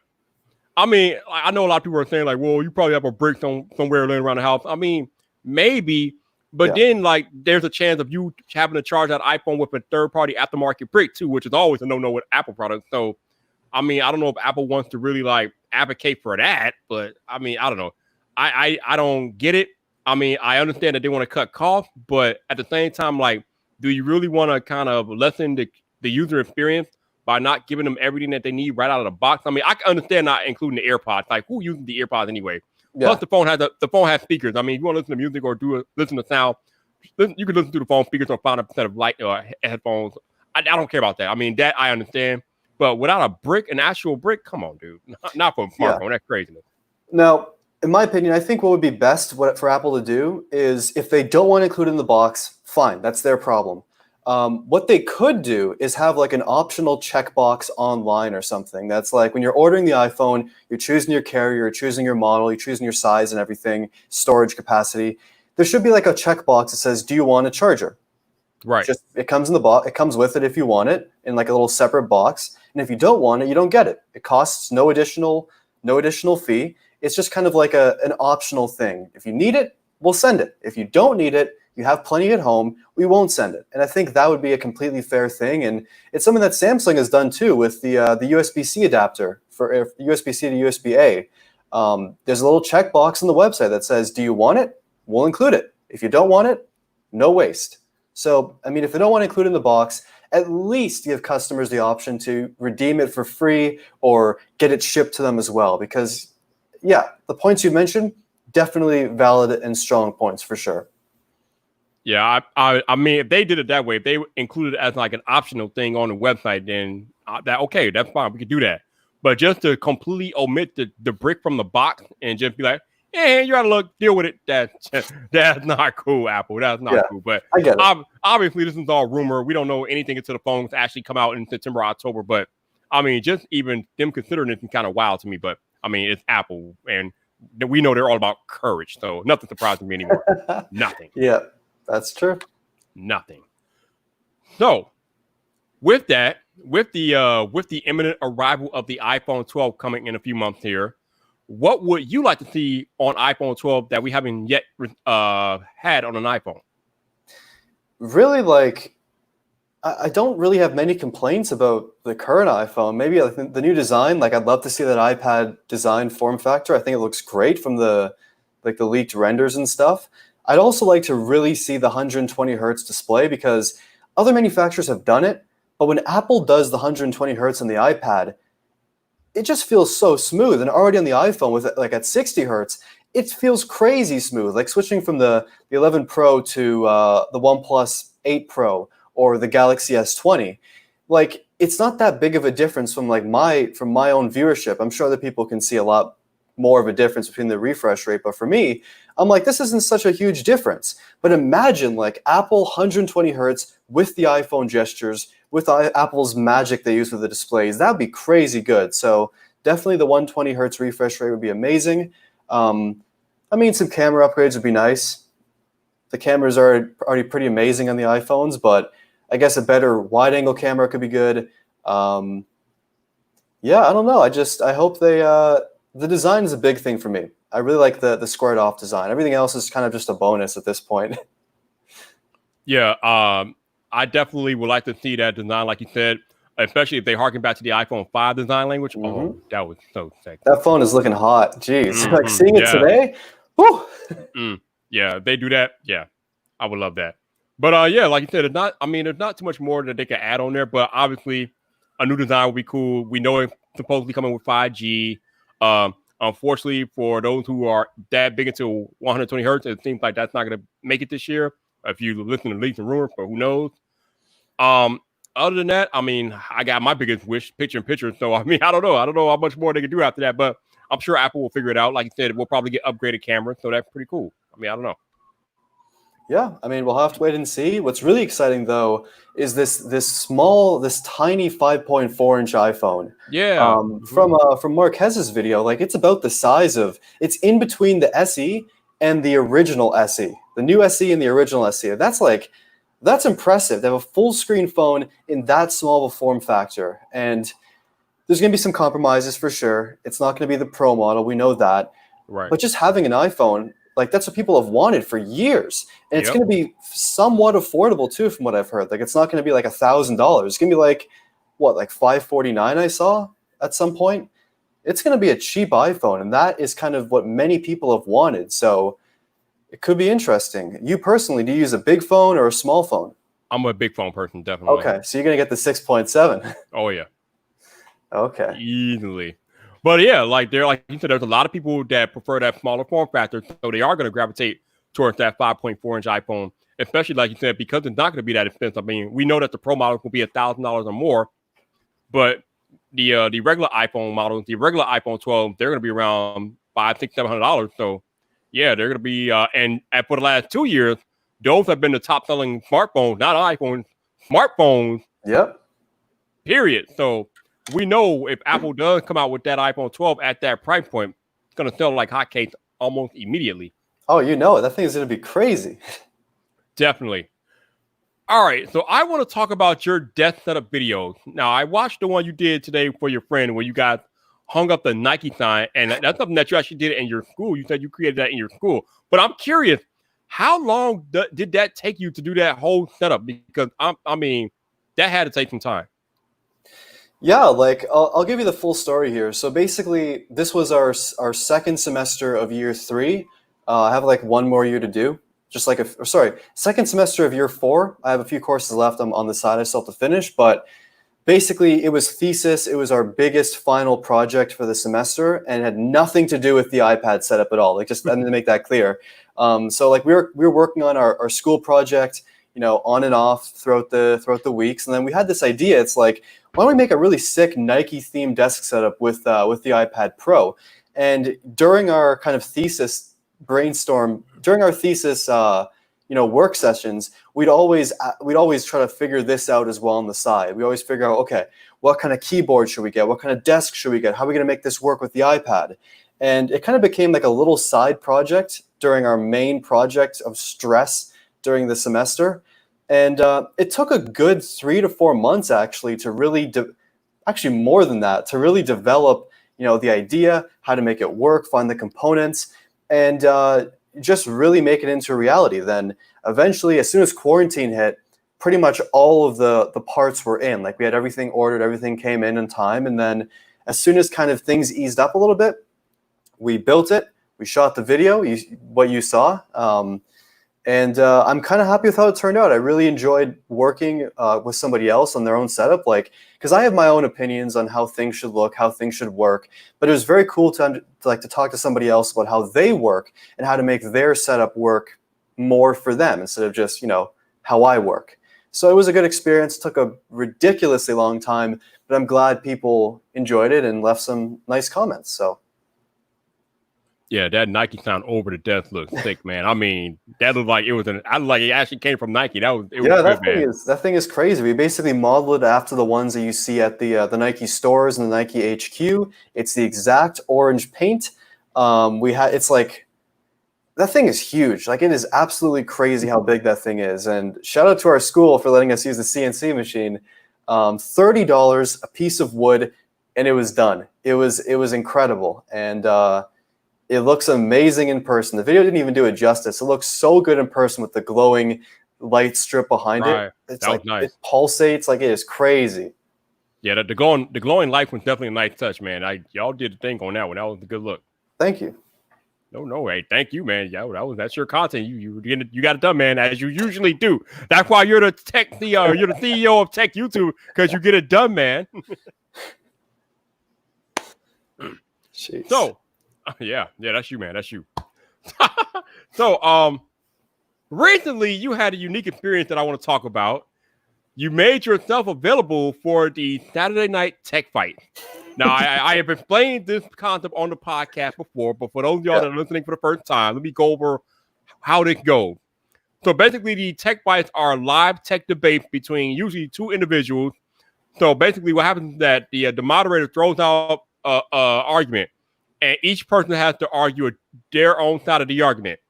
I mean, I know a lot of people are saying like, well, you probably have a brick somewhere laying around the house. I mean, maybe, but then like there's a chance of you having to charge that iPhone with a third-party aftermarket brick too, which is always a no-no with Apple products. So, I mean, I don't know if Apple wants to really like advocate for that, but I mean, I don't know. I don't get it. I mean, I understand that they want to cut costs, but at the same time, like, do you really want to kind of lessen the user experience by not giving them everything that they need right out of the box? I mean, I can understand not including the AirPods. Like, who uses the AirPods anyway? Yeah. Plus, the phone has speakers. I mean, if you want to listen to music or listen to sound, you can listen to the phone speakers or find a set of light headphones. I don't care about that. I mean, that I understand. But without a brick, an actual brick, come on, dude. Not for a smartphone. Yeah. That's craziness. Now, in my opinion, I think what would be best for Apple to do is if they don't want to include it in the box, fine, that's their problem. What they could do is have like an optional checkbox online or something. That's like when you're ordering the iPhone, you're choosing your carrier, you're choosing your model, you're choosing your size and everything, storage capacity. There should be like a checkbox that says, do you want a charger? Right. It comes in the box. It comes with it if you want it in like a little separate box. And if you don't want it, you don't get it. It costs no additional fee. It's just kind of like an optional thing. If you need it, we'll send it. If you don't need it, you have plenty at home, we won't send it. And I think that would be a completely fair thing. And it's something that Samsung has done too with the USB-C adapter for USB-C to USB-A. There's a little checkbox on the website that says, do you want it? We'll include it. If you don't want it, no waste. So, I mean, if they don't want to include it in the box, at least give customers the option to redeem it for free or get it shipped to them as well. Because, yeah, the points you mentioned, definitely valid and strong points for sure. Yeah, I mean, if they did it that way, if they included it as like an optional thing on the website, then that's fine. We could do that. But just to completely omit the brick from the box and just be like, hey, you gotta deal with it. That's not cool, Apple. That's not cool. But I get it. Obviously, this is all rumor. We don't know anything until the phones actually come out in September, October. But I mean, just even them considering it is kind of wild to me. But I mean, it's Apple, and we know they're all about courage. So nothing surprises me anymore. Nothing. Yeah, that's true. Nothing. So with that, with the imminent arrival of the iPhone 12 coming in a few months here, what would you like to see on iPhone 12 that we haven't yet had on an iPhone? Really, like, I don't really have many complaints about the current iPhone. Maybe like the new design. Like, I'd love to see that iPad design form factor. I think it looks great from the leaked renders and stuff. I'd also like to really see the 120 hertz display because other manufacturers have done it, but when Apple does the 120 hertz on the iPad, it just feels so smooth. And already on the iPhone with like at 60 hertz, it feels crazy smooth. Like switching from the 11 Pro to the OnePlus 8 Pro or the Galaxy S20, like it's not that big of a difference from like my own viewership. I'm sure that people can see a lot more of a difference between the refresh rate, but for me, I'm like, this isn't such a huge difference. But imagine like Apple 120 hertz with the iPhone gestures, with Apple's magic they use with the displays. That'd be crazy good. So definitely the 120 hertz refresh rate would be amazing. I mean, some camera upgrades would be nice. The cameras are already pretty amazing on the iPhones, but I guess a better wide angle camera could be good. Yeah, I don't know. I hope they, the design is a big thing for me. I really like the squared off design. Everything else is kind of just a bonus at this point. Yeah, I definitely would like to see that design, like you said, especially if they harken back to the iPhone 5 design language. Mm-hmm. Oh, that was so sexy. That phone is looking hot. Jeez, Mm-hmm. like seeing it today. Whew. Yeah, if they do that. Yeah, I would love that. But yeah, like you said, it's not. I mean, there's not too much more that they can add on there. But obviously, a new design would be cool. We know it's supposedly coming with 5G. Unfortunately, for those who are that big into 120 hertz, it seems like that's not going to make it this year. If you listen to leaks and rumors, but who knows? Other than that, I mean, I got my biggest wish, picture in picture. So I mean, I don't know how much more they can do after that, but I'm sure Apple will figure it out. Like you said, we'll probably get upgraded cameras, so that's pretty cool. I mean, I don't know. Yeah, I mean, we'll have to wait and see. What's really exciting though is this tiny 5.4-inch iPhone. Yeah. From Marquez's video, like it's about the size of, it's in between the SE and the original SE, the new SE and the original SE. That's impressive. They have a full screen phone in that small of a form factor. And there's going to be some compromises for sure. It's not going to be the Pro model. We know that. Right. But just having an iPhone, like that's what people have wanted for years. And it's going to be somewhat affordable too, from what I've heard. Like it's not going to be like $1,000. It's going to be like, what, like $549 I saw at some point? It's going to be a cheap iPhone. And that is kind of what many people have wanted. So it could be interesting. You personally, do you use a big phone or a small phone? I'm a big phone person, definitely. Okay, so you're going to get the 6.7. Oh, yeah. Okay. Easily. But yeah, like you said, there's a lot of people that prefer that smaller form factor, so they are going to gravitate towards that 5.4-inch iPhone, especially like you said, because it's not going to be that expensive. I mean, we know that the Pro model will be $1,000 or more, but the regular iPhone models, the regular iPhone 12, they're going to be around $500, $600, $700. So yeah, they're going to be, and for the last 2 years, those have been the top selling smartphones, not iPhones, smartphones. Yep. Period. So we know if Apple does come out with that iPhone 12 at that price point, it's going to sell like hotcakes almost immediately. Oh, you know it. That thing is going to be crazy. Definitely. All right. So I want to talk about your desk setup videos. Now, I watched the one you did today for your friend where you guys hung up the Nike sign, and that's something that you actually did in your school. You said you created that in your school. But I'm curious, how long did that take you to do that whole setup? Because, I mean, that had to take some time. Yeah, like I'll give you the full story here. So basically, this was our second semester of year 3. I have like one more year to do. Just like second semester of year 4. I have a few courses left on the side I still have to finish, but basically it was thesis. It was our biggest final project for the semester, and it had nothing to do with the iPad setup at all. Like, just I need to make that clear. So like we were working on our school project, you know, on and off throughout the weeks, and then we had this idea. It's like, why don't we make a really sick Nike themed desk setup with the iPad Pro? And during our kind of thesis brainstorm, during our thesis work sessions, we'd always try to figure this out as well on the side. We always figure out, okay, what kind of keyboard should we get? What kind of desk should we get? How are we going to make this work with the iPad? And it kind of became like a little side project during our main project of stress during the semester. And it took a good 3 to 4 months actually to really, actually more than that, to really develop, the idea, how to make it work, find the components, and just really make it into reality. Then eventually, as soon as quarantine hit, pretty much all of the parts were in. Like we had everything ordered, everything came in time. And then as soon as kind of things eased up a little bit, we built it, we shot the video, what you saw. And I'm kind of happy with how it turned out. I really enjoyed working with somebody else on their own setup, because I have my own opinions on how things should look, how things should work. But it was very cool to talk to somebody else about how they work and how to make their setup work more for them instead of just, how I work. So it was a good experience. It took a ridiculously long time, but I'm glad people enjoyed it and left some nice comments. So. Yeah, that Nike sound over the death look sick, man. I mean, that looked like it was I looked like it actually came from Nike. Was that thing is crazy. We basically modeled it after the ones that you see at the Nike stores and the Nike HQ. It's the exact orange paint. That thing is huge. Like, it is absolutely crazy how big that thing is. And shout out to our school for letting us use the CNC machine. $30 a piece of wood, and it was done. It was incredible. And it looks amazing in person. The video didn't even do it justice. It looks so good in person with the glowing light strip behind it. It's like nice. It pulsates. Like, it is crazy. Yeah, the glowing light was definitely a nice touch, man. Y'all did the thing on that one. That was a good look. Thank you. No way. Thank you, man. Yeah, that's your content. You got it done, man, as you usually do. That's why you're the CEO of Tech YouTube, because you get it done, man. Jeez. So, yeah, that's you, man. That's you. So, recently you had a unique experience that I want to talk about. You made yourself available for the Saturday Night Tech Fight. Now, I have explained this concept on the podcast before, but for those of y'all that are listening for the first time, let me go over how this goes. So basically, the tech fights are live tech debates between usually two individuals. So basically, what happens is that the moderator throws out an argument, and each person has to argue their own side of the argument.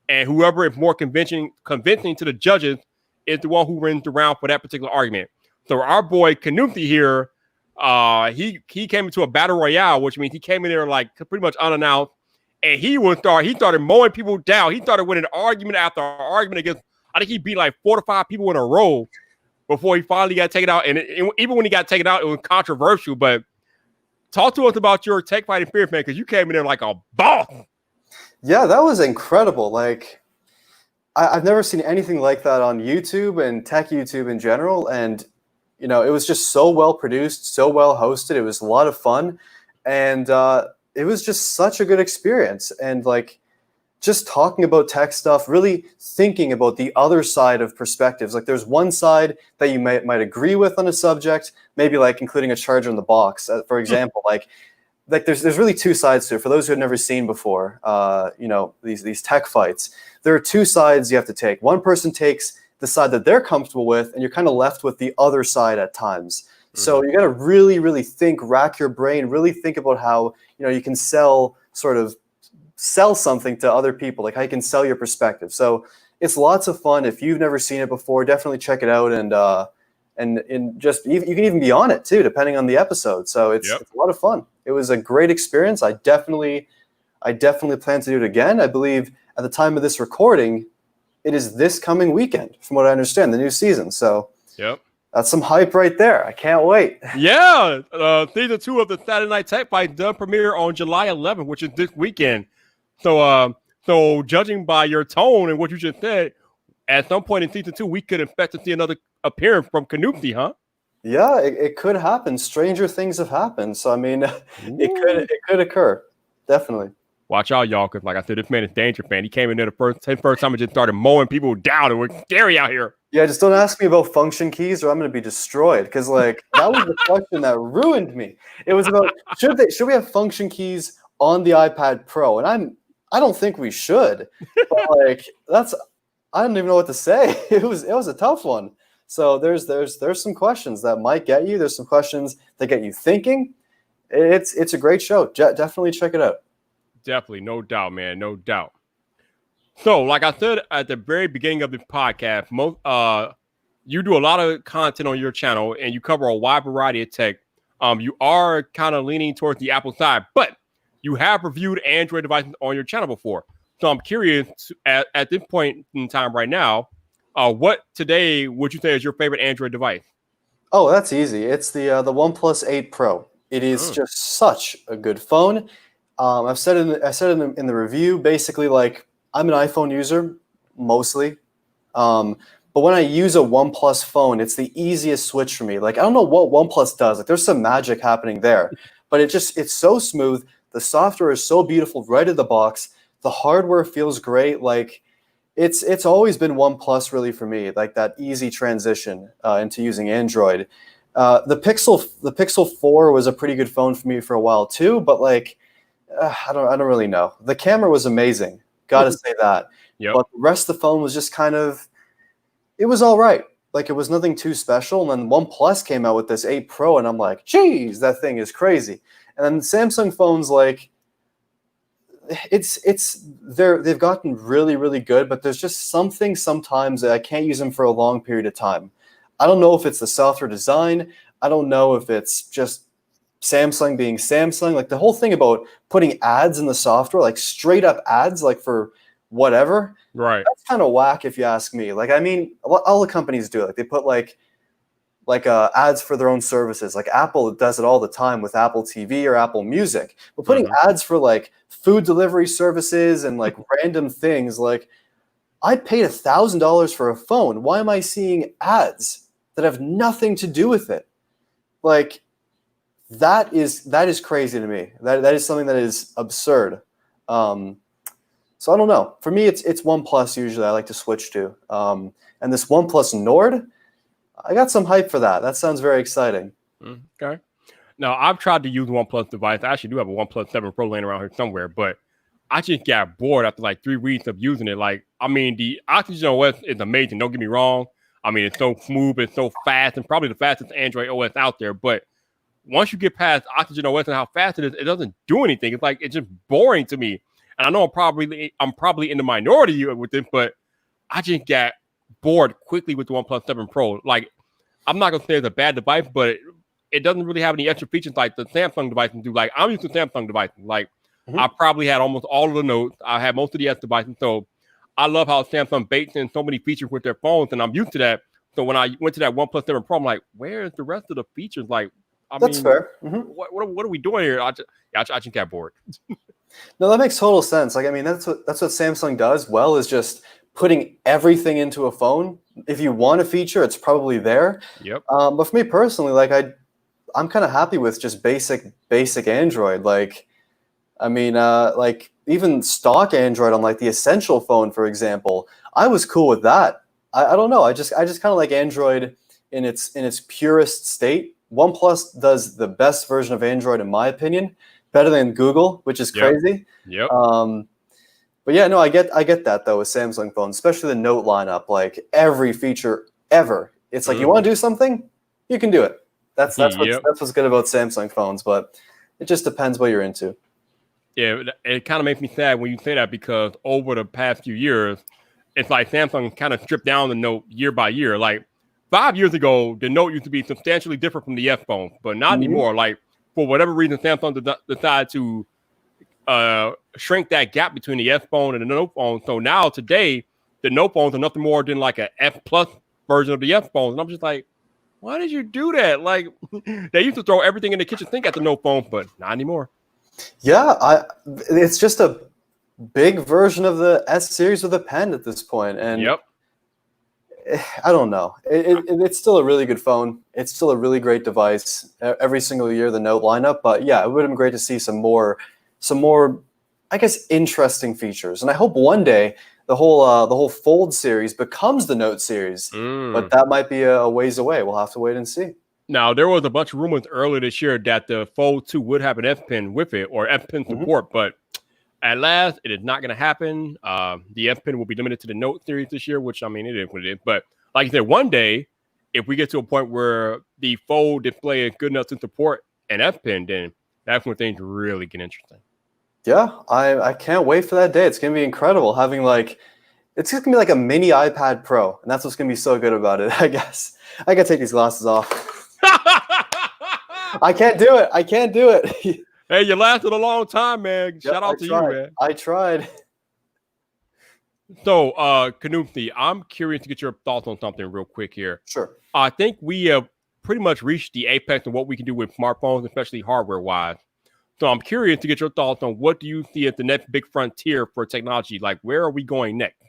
And whoever is more convincing to the judges is the one who wins the round for that particular argument. So our boy Canoopsy here, he came into a battle royale, which means he came in there like pretty much unannounced, and he started mowing people down. He started winning argument after argument against, I think he beat like 4 to 5 people in a row before he finally got taken out. And even when he got taken out, it was controversial. But talk to us about your tech fight experience, man, because you came in there like a boss. Yeah, that was incredible. Like, I've never seen anything like that on YouTube and tech YouTube in general. And it was just so well produced, so well hosted. It was a lot of fun, and it was just such a good experience. And like, just talking about tech stuff, really thinking about the other side of perspectives. Like, there's one side that you might agree with on a subject, maybe like including a charger in the box, for example. Like there's really two sides to it. For those who have never seen before, these tech fights, there are two sides you have to take. One person takes the side that they're comfortable with, and you're kind of left with the other side at times. Mm-hmm. So you got to really, really think, rack your brain, really think about how, you can sell something to other people, like how you can sell your perspective. So it's lots of fun. If you've never seen it before, definitely check it out. And just, you can even be on it too, depending on the episode. So it's a lot of fun. It was a great experience. I definitely plan to do it again. I believe at the time of this recording, it is this coming weekend, from what I understand, the new season. So that's some hype right there. I can't wait. Yeah. Season 2 of the Saturday Night Tech Fight does premiere on July 11th, which is this weekend. So judging by your tone and what you just said, at some point in season 2, we could expect to see another appearance from Canoopsy, huh? Yeah, it could happen. Stranger things have happened. So, I mean, it could occur. Definitely. Watch out, y'all, because like I said, this man is a danger fan. He came in there the first time and just started mowing people down, and we're scary out here. Yeah, just don't ask me about function keys or I'm going to be destroyed, because like that was the question that ruined me. It was about should we have function keys on the iPad Pro? And I don't think we should. But like I don't even know what to say. It was a tough one. So there's some questions that might get you. There's some questions that get you thinking. It's a great show. Definitely check it out. Definitely, no doubt, man, no doubt. So, like I said at the very beginning of the podcast, you do a lot of content on your channel, and you cover a wide variety of tech. You are kind of leaning towards the Apple side, but you have reviewed Android devices on your channel before. So I'm curious, at this point in time right now, what today would you say is your favorite Android device? Oh, that's easy. It's the OnePlus 8 Pro. It is Mm. just such a good phone. I said in the review, basically, like, I'm an iPhone user mostly. But when I use a OnePlus phone, it's the easiest switch for me. Like, I don't know what OnePlus does. Like, there's some magic happening there, but it's so smooth. The software is so beautiful right in the box. The hardware feels great. Like, it's always been OnePlus really for me. Like, that easy transition into using Android. The Pixel 4 was a pretty good phone for me for a while too, but like, I don't really know. The camera was amazing. Got to say that. Yep. But the rest of the phone was just kind of, it was all right. Like, it was nothing too special. And then OnePlus came out with this 8 Pro, and I'm like, geez, that thing is crazy. And then Samsung phones, like, they've gotten really, really good, but there's just something sometimes that I can't use them for a long period of time. I don't know if it's the software design. I don't know if it's just Samsung being Samsung. Like, the whole thing about putting ads in the software, like straight up ads, like for whatever, Right. that's kind of whack if you ask me. Like, I mean, all the companies do it. Like, they put like ads for their own services. Like, Apple does it all the time with Apple TV or Apple Music. But putting ads for like food delivery services and like random things, like, I paid $1,000 for a phone. Why am I seeing ads that have nothing to do with it? Like, that is crazy to me. That is something that is absurd. So I don't know. For me, it's OnePlus usually I like to switch to. And this OnePlus Nord, I got some hype for that. That sounds very exciting. Okay. Now, I've tried to use OnePlus device. I actually do have a OnePlus 7 Pro laying around here somewhere, but I just got bored after like 3 weeks of using it. Like, I mean, the Oxygen OS is amazing. Don't get me wrong. I mean, it's so smooth, it's so fast, and probably the fastest Android OS out there. But once you get past Oxygen OS and how fast it is, it doesn't do anything. It's like, it's just boring to me. And I know I'm probably in the minority with this, but I just got bored quickly with the OnePlus 7 Pro. Like, I'm not gonna say it's a bad device, but it doesn't really have any extra features like the Samsung devices do. Like, I'm used to Samsung devices. Like, I probably had almost all of the Notes. I had most of the S devices. So I love how Samsung bakes in so many features with their phones, and I'm used to that. So when I went to that OnePlus 7 Pro, I'm like, where is the rest of the features? Like, That's fair. What are we doing here? I just got bored. No, that makes total sense. Like, I mean, that's what Samsung does well, is just putting everything into a phone. If you want a feature, it's probably there. Yep. But for me personally, like, I'm kind of happy with just basic Android. Like, I mean, like, even stock Android on like the Essential phone, for example, I was cool with that. I don't know. I just kind of like Android in its purest state. OnePlus does the best version of Android, in my opinion, better than Google, which is crazy. Yep. But yeah, no, I get that though with Samsung phones, especially the Note lineup. Like, every feature ever, it's like, you want to do something, you can do it. That's what's good about Samsung phones, but it just depends what you're into. Yeah, it kind of makes me sad when you say that, because over the past few years, it's like Samsung kind of stripped down the Note year by year. Like, 5 years ago, the Note used to be substantially different from the S phone, but not anymore. Like, for whatever reason, Samsung decided to shrink that gap between the S phone and the Note phone. So now today, the Note phones are nothing more than like an F plus version of the S phones. And I'm just like, why did you do that? Like, they used to throw everything in the kitchen sink at the Note phone, but not anymore. Yeah, it's just a big version of the S series with a pen at this point. And I don't know. It's still a really good phone. It's still a really great device. Every single year, the Note lineup. But yeah, it would have been great to see some more, I guess, interesting features. And I hope one day the whole Fold series becomes the Note series. But that might be a ways away. We'll have to wait and see. Now, there was a bunch of rumors earlier this year that the Fold 2 would have an S Pen with it, or S Pen support, but at last, it is not going to happen. The S Pen will be limited to the Note series this year, which, I mean, it is what it is. But like I said, one day, if we get to a point where the Fold display is good enough to support an S Pen, then that's when things really get interesting. Yeah, I can't wait for that day. It's gonna be incredible having like it's just gonna be like a mini iPad Pro, and that's what's gonna be so good about it. I guess I gotta take these glasses off. I can't do it. I can't do it. Hey, you lasted a long time, man. Yep, Shout I out to you, tried. man. I tried. So, Canoopsy, I'm curious to get your thoughts on something real quick here. Sure. I think we have pretty much reached the apex of what we can do with smartphones, especially hardware-wise. So I'm curious to get your thoughts on what do you see as the next big frontier for technology? Like, where are we going next?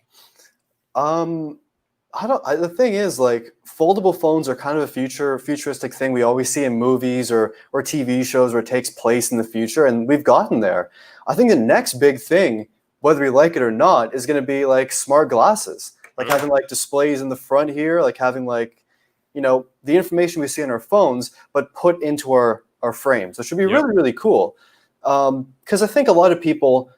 The thing is, like, foldable phones are kind of a futuristic thing we always see in movies or TV shows where it takes place in the future, and we've gotten there. I think the next big thing, whether we like it or not, is going to be like smart glasses, like having like displays in the front here, like having like, the information we see on our phones, but put into our frames, which should be really, really cool. Because I think a lot of people,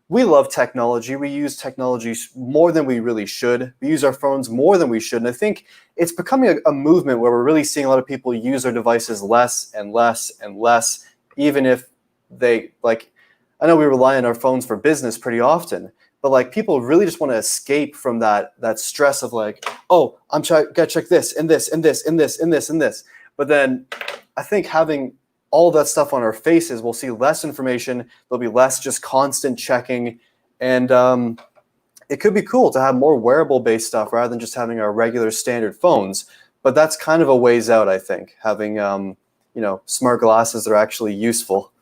we love technology. We use technology more than we really should. We use our phones more than we should. And I think it's becoming a movement where we're really seeing a lot of people use their devices less and less and less, even if they, like, I know we rely on our phones for business pretty often, but like people really just want to escape from that stress of like, oh, gotta check this and this and this and this and this and this. But then I think having all that stuff on our faces, we'll see less information. There'll be less just constant checking. And it could be cool to have more wearable-based stuff rather than just having our regular standard phones. But that's kind of a ways out, I think, having smart glasses that are actually useful.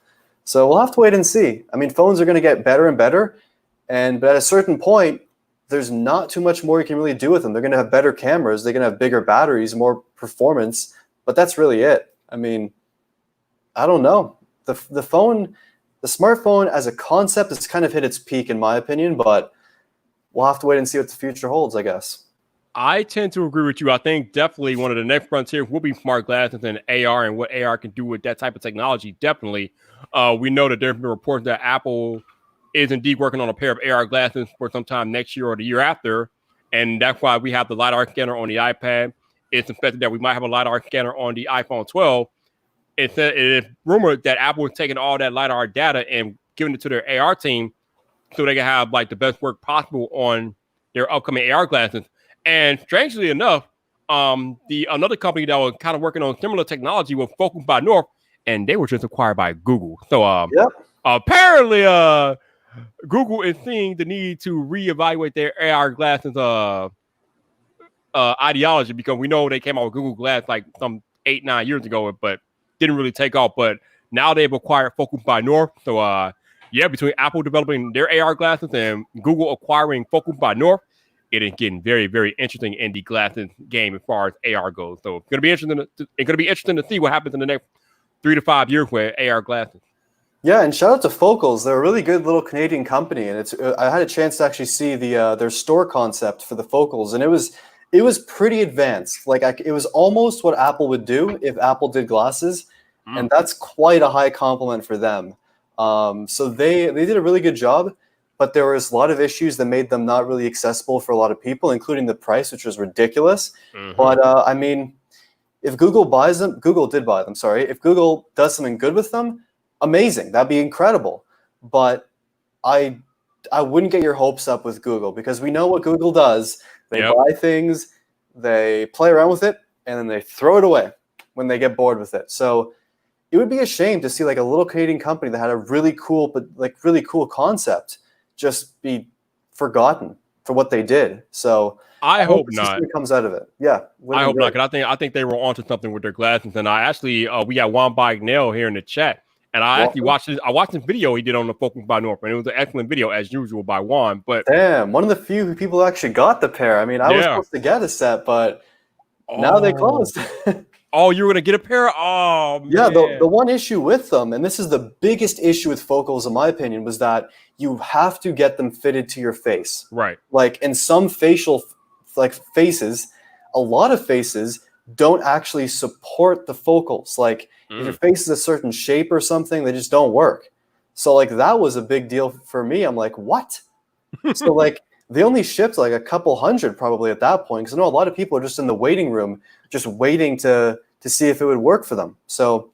So we'll have to wait and see. I mean, phones are going to get better and better. But at a certain point, there's not too much more you can really do with them. They're going to have better cameras. They're going to have bigger batteries, more performance. But that's really it. I mean, I don't know. The smartphone as a concept has kind of hit its peak in my opinion, but we'll have to wait and see what the future holds, I guess. I tend to agree with you. I think definitely one of the next frontiers will be smart glasses and AR and what AR can do with that type of technology. Definitely. We know that there have been reports that Apple is indeed working on a pair of AR glasses for sometime next year or the year after. And that's why we have the LiDAR scanner on the iPad. It's expected that we might have a LiDAR scanner on the iPhone 12. It's rumored that Apple is taking all that LiDAR data and giving it to their AR team so they can have like the best work possible on their upcoming AR glasses. And strangely enough, another company that was kind of working on similar technology was Focus by North, and they were just acquired by Google. So apparently, Google is seeing the need to reevaluate their AR glasses ideology, because we know they came out with Google Glass like some 8-9 years ago, but didn't really take off. But now they've acquired Focus by North. So between Apple developing their AR glasses and Google acquiring Focus by North, it is getting very, very interesting in the glasses game as far as AR goes. So it's going to be interesting to see what happens in the next 3 to 5 years with AR glasses. Yeah, and shout out to Focals. They're a really good little Canadian company, and I had a chance to actually see their store concept for the Focals, and it was pretty advanced. Like it was almost what Apple would do if Apple did glasses, and that's quite a high compliment for them. So they did a really good job, but there was a lot of issues that made them not really accessible for a lot of people, including the price, which was ridiculous. But I mean, if Google buys them, Google did buy them, sorry. If Google does something good with them, amazing. That'd be incredible. But I wouldn't get your hopes up with Google, because we know what Google does. They buy things, they play around with it, and then they throw it away when they get bored with it. So it would be a shame to see like a little Canadian company that had a really cool concept just be forgotten for what they did. So I hope not. It comes out of it. Yeah, I hope not, because I think they were onto something with their glasses. And I actually we got Juan Bagnell here in the chat, and I actually watched this video he did on the Focus by North, and it was an excellent video as usual by Juan. But damn, one of the few people who actually got the pair. I mean, I was supposed to get a set, but now they closed. Oh, you were gonna get a pair? Oh, man. Yeah, the one issue with them, and this is the biggest issue with Focals, in my opinion, was that you have to get them fitted to your face. Right. Like in some faces, a lot of faces don't actually support the focals. Like if your face is a certain shape or something, they just don't work. So like that was a big deal for me. I'm like, what? So like they only shipped like a couple hundred probably at that point, because I know a lot of people are just in the waiting room, just waiting to see if it would work for them. So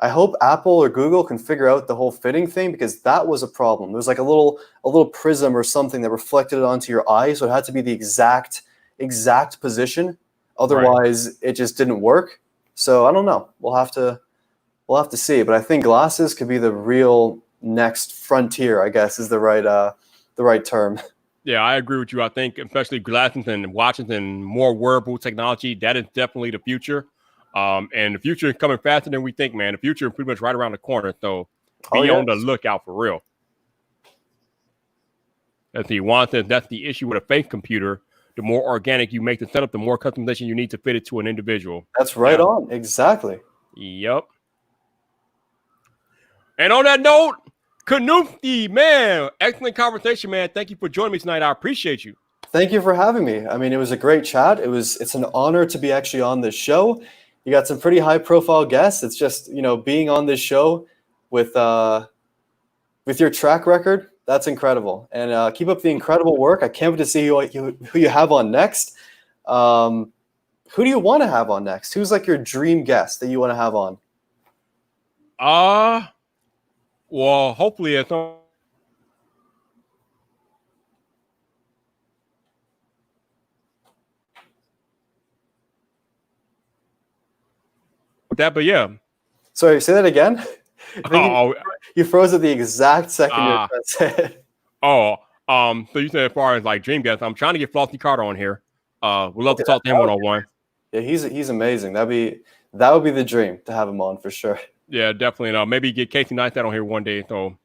I hope Apple or Google can figure out the whole fitting thing, because that was a problem. There was like a little prism or something that reflected it onto your eye, so it had to be the exact position. Otherwise, it just didn't work. So I don't know. We'll have to see. But I think glasses could be the real next frontier, I guess, is the right term. Yeah, I agree with you. I think especially glasses and watches and more wearable technology, that is definitely the future. And the future is coming faster than we think, man. The future is pretty much right around the corner. So be on the lookout for real. As he wants, that's the issue with a fake computer. The more organic you make the setup, the more customization you need to fit it to an individual. That's right on. Exactly. Yep. And on that note, Canoopsy, man, excellent conversation, man. Thank you for joining me tonight. I appreciate you. Thank you for having me. I mean, it was a great chat. It's an honor to be actually on this show. You got some pretty high profile guests. It's just, being on this show with your track record, that's incredible. And keep up the incredible work. I can't wait to see who you have on next. Who do you want to have on next? Who's like your dream guest that you want to have on? Well, hopefully it's on. That, but yeah. Sorry, say that again. You froze at the exact second you said. So you said as far as like dream guests, I'm trying to get Flossie Carter on here. We'd love to talk to him one-on-one. Yeah, he's amazing. That would be the dream to have him on for sure. Yeah, definitely. And maybe get Casey Neistat on here one day. So,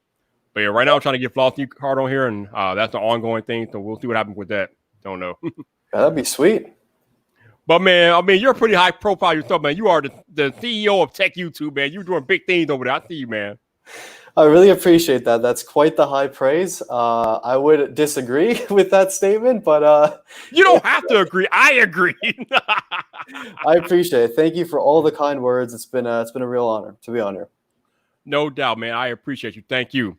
but yeah, right now I'm trying to get Flossie Carter on here, and that's an ongoing thing. So we'll see what happens with that. Don't know. Yeah, that'd be sweet. But man, I mean, you're pretty high profile yourself, man. You are the CEO of Tech YouTube, man. You're doing big things over there. I see you, man. I really appreciate that. That's quite the high praise. I would disagree with that statement, but you don't have to agree. I agree. I appreciate it. Thank you for all the kind words. It's been a real honor to be on here. No doubt, man. I appreciate you. Thank you.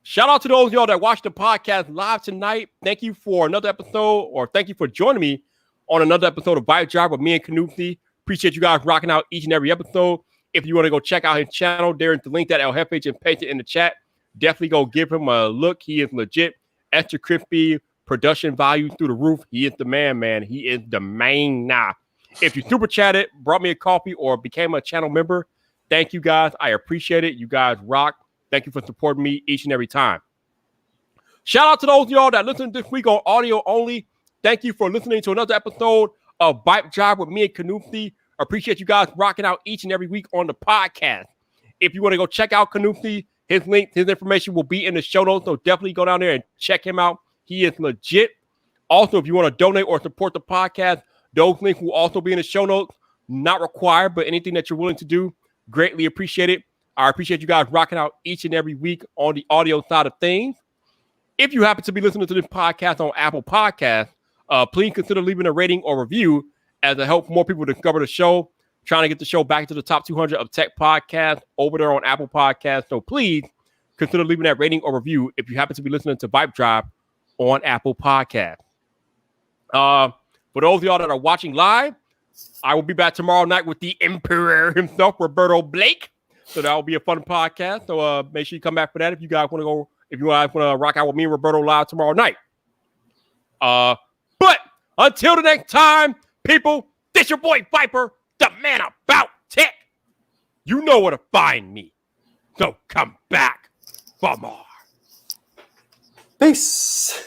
Shout out to those of y'all that watched the podcast live tonight. Thank you for another episode, or thank you for joining me on another episode of VypDrive with me and Canoopsy. Appreciate you guys rocking out each and every episode. If you want to go check out his channel, there's the link that El Jefe just pasted in the chat. Definitely go give him a look. He is legit. Extra crispy, production value through the roof. He is the man. He is the main now. If you super chatted, brought me a coffee, or became a channel member, thank you guys. I appreciate it. You guys rock. Thank you for supporting me each and every time. Shout out to those of y'all that listened this week on audio only. Thank you for listening to another episode of VypDrive with me and Canoopsy. Appreciate you guys rocking out each and every week on the podcast. If you want to go check out Canoopsy, his link, his information will be in the show notes. So definitely go down there and check him out. He is legit. Also, if you want to donate or support the podcast, those links will also be in the show notes. Not required, but anything that you're willing to do, greatly appreciate it. I appreciate you guys rocking out each and every week on the audio side of things. If you happen to be listening to this podcast on Apple Podcasts, please consider leaving a rating or review as it helps more people discover the show. Trying to get the show back into the top 200 of tech podcasts over there on Apple Podcasts. So please consider leaving that rating or review if you happen to be listening to VypDrive on Apple Podcasts. For those of y'all that are watching live, I will be back tomorrow night with the Emperor himself, Roberto Blake. So that will be a fun podcast. So make sure you come back for that if you guys want to go. If you guys want to rock out with me and Roberto live tomorrow night. But until the next time, people, this your boy Viper, the man about tech. You know where to find me. So come back for more. Peace.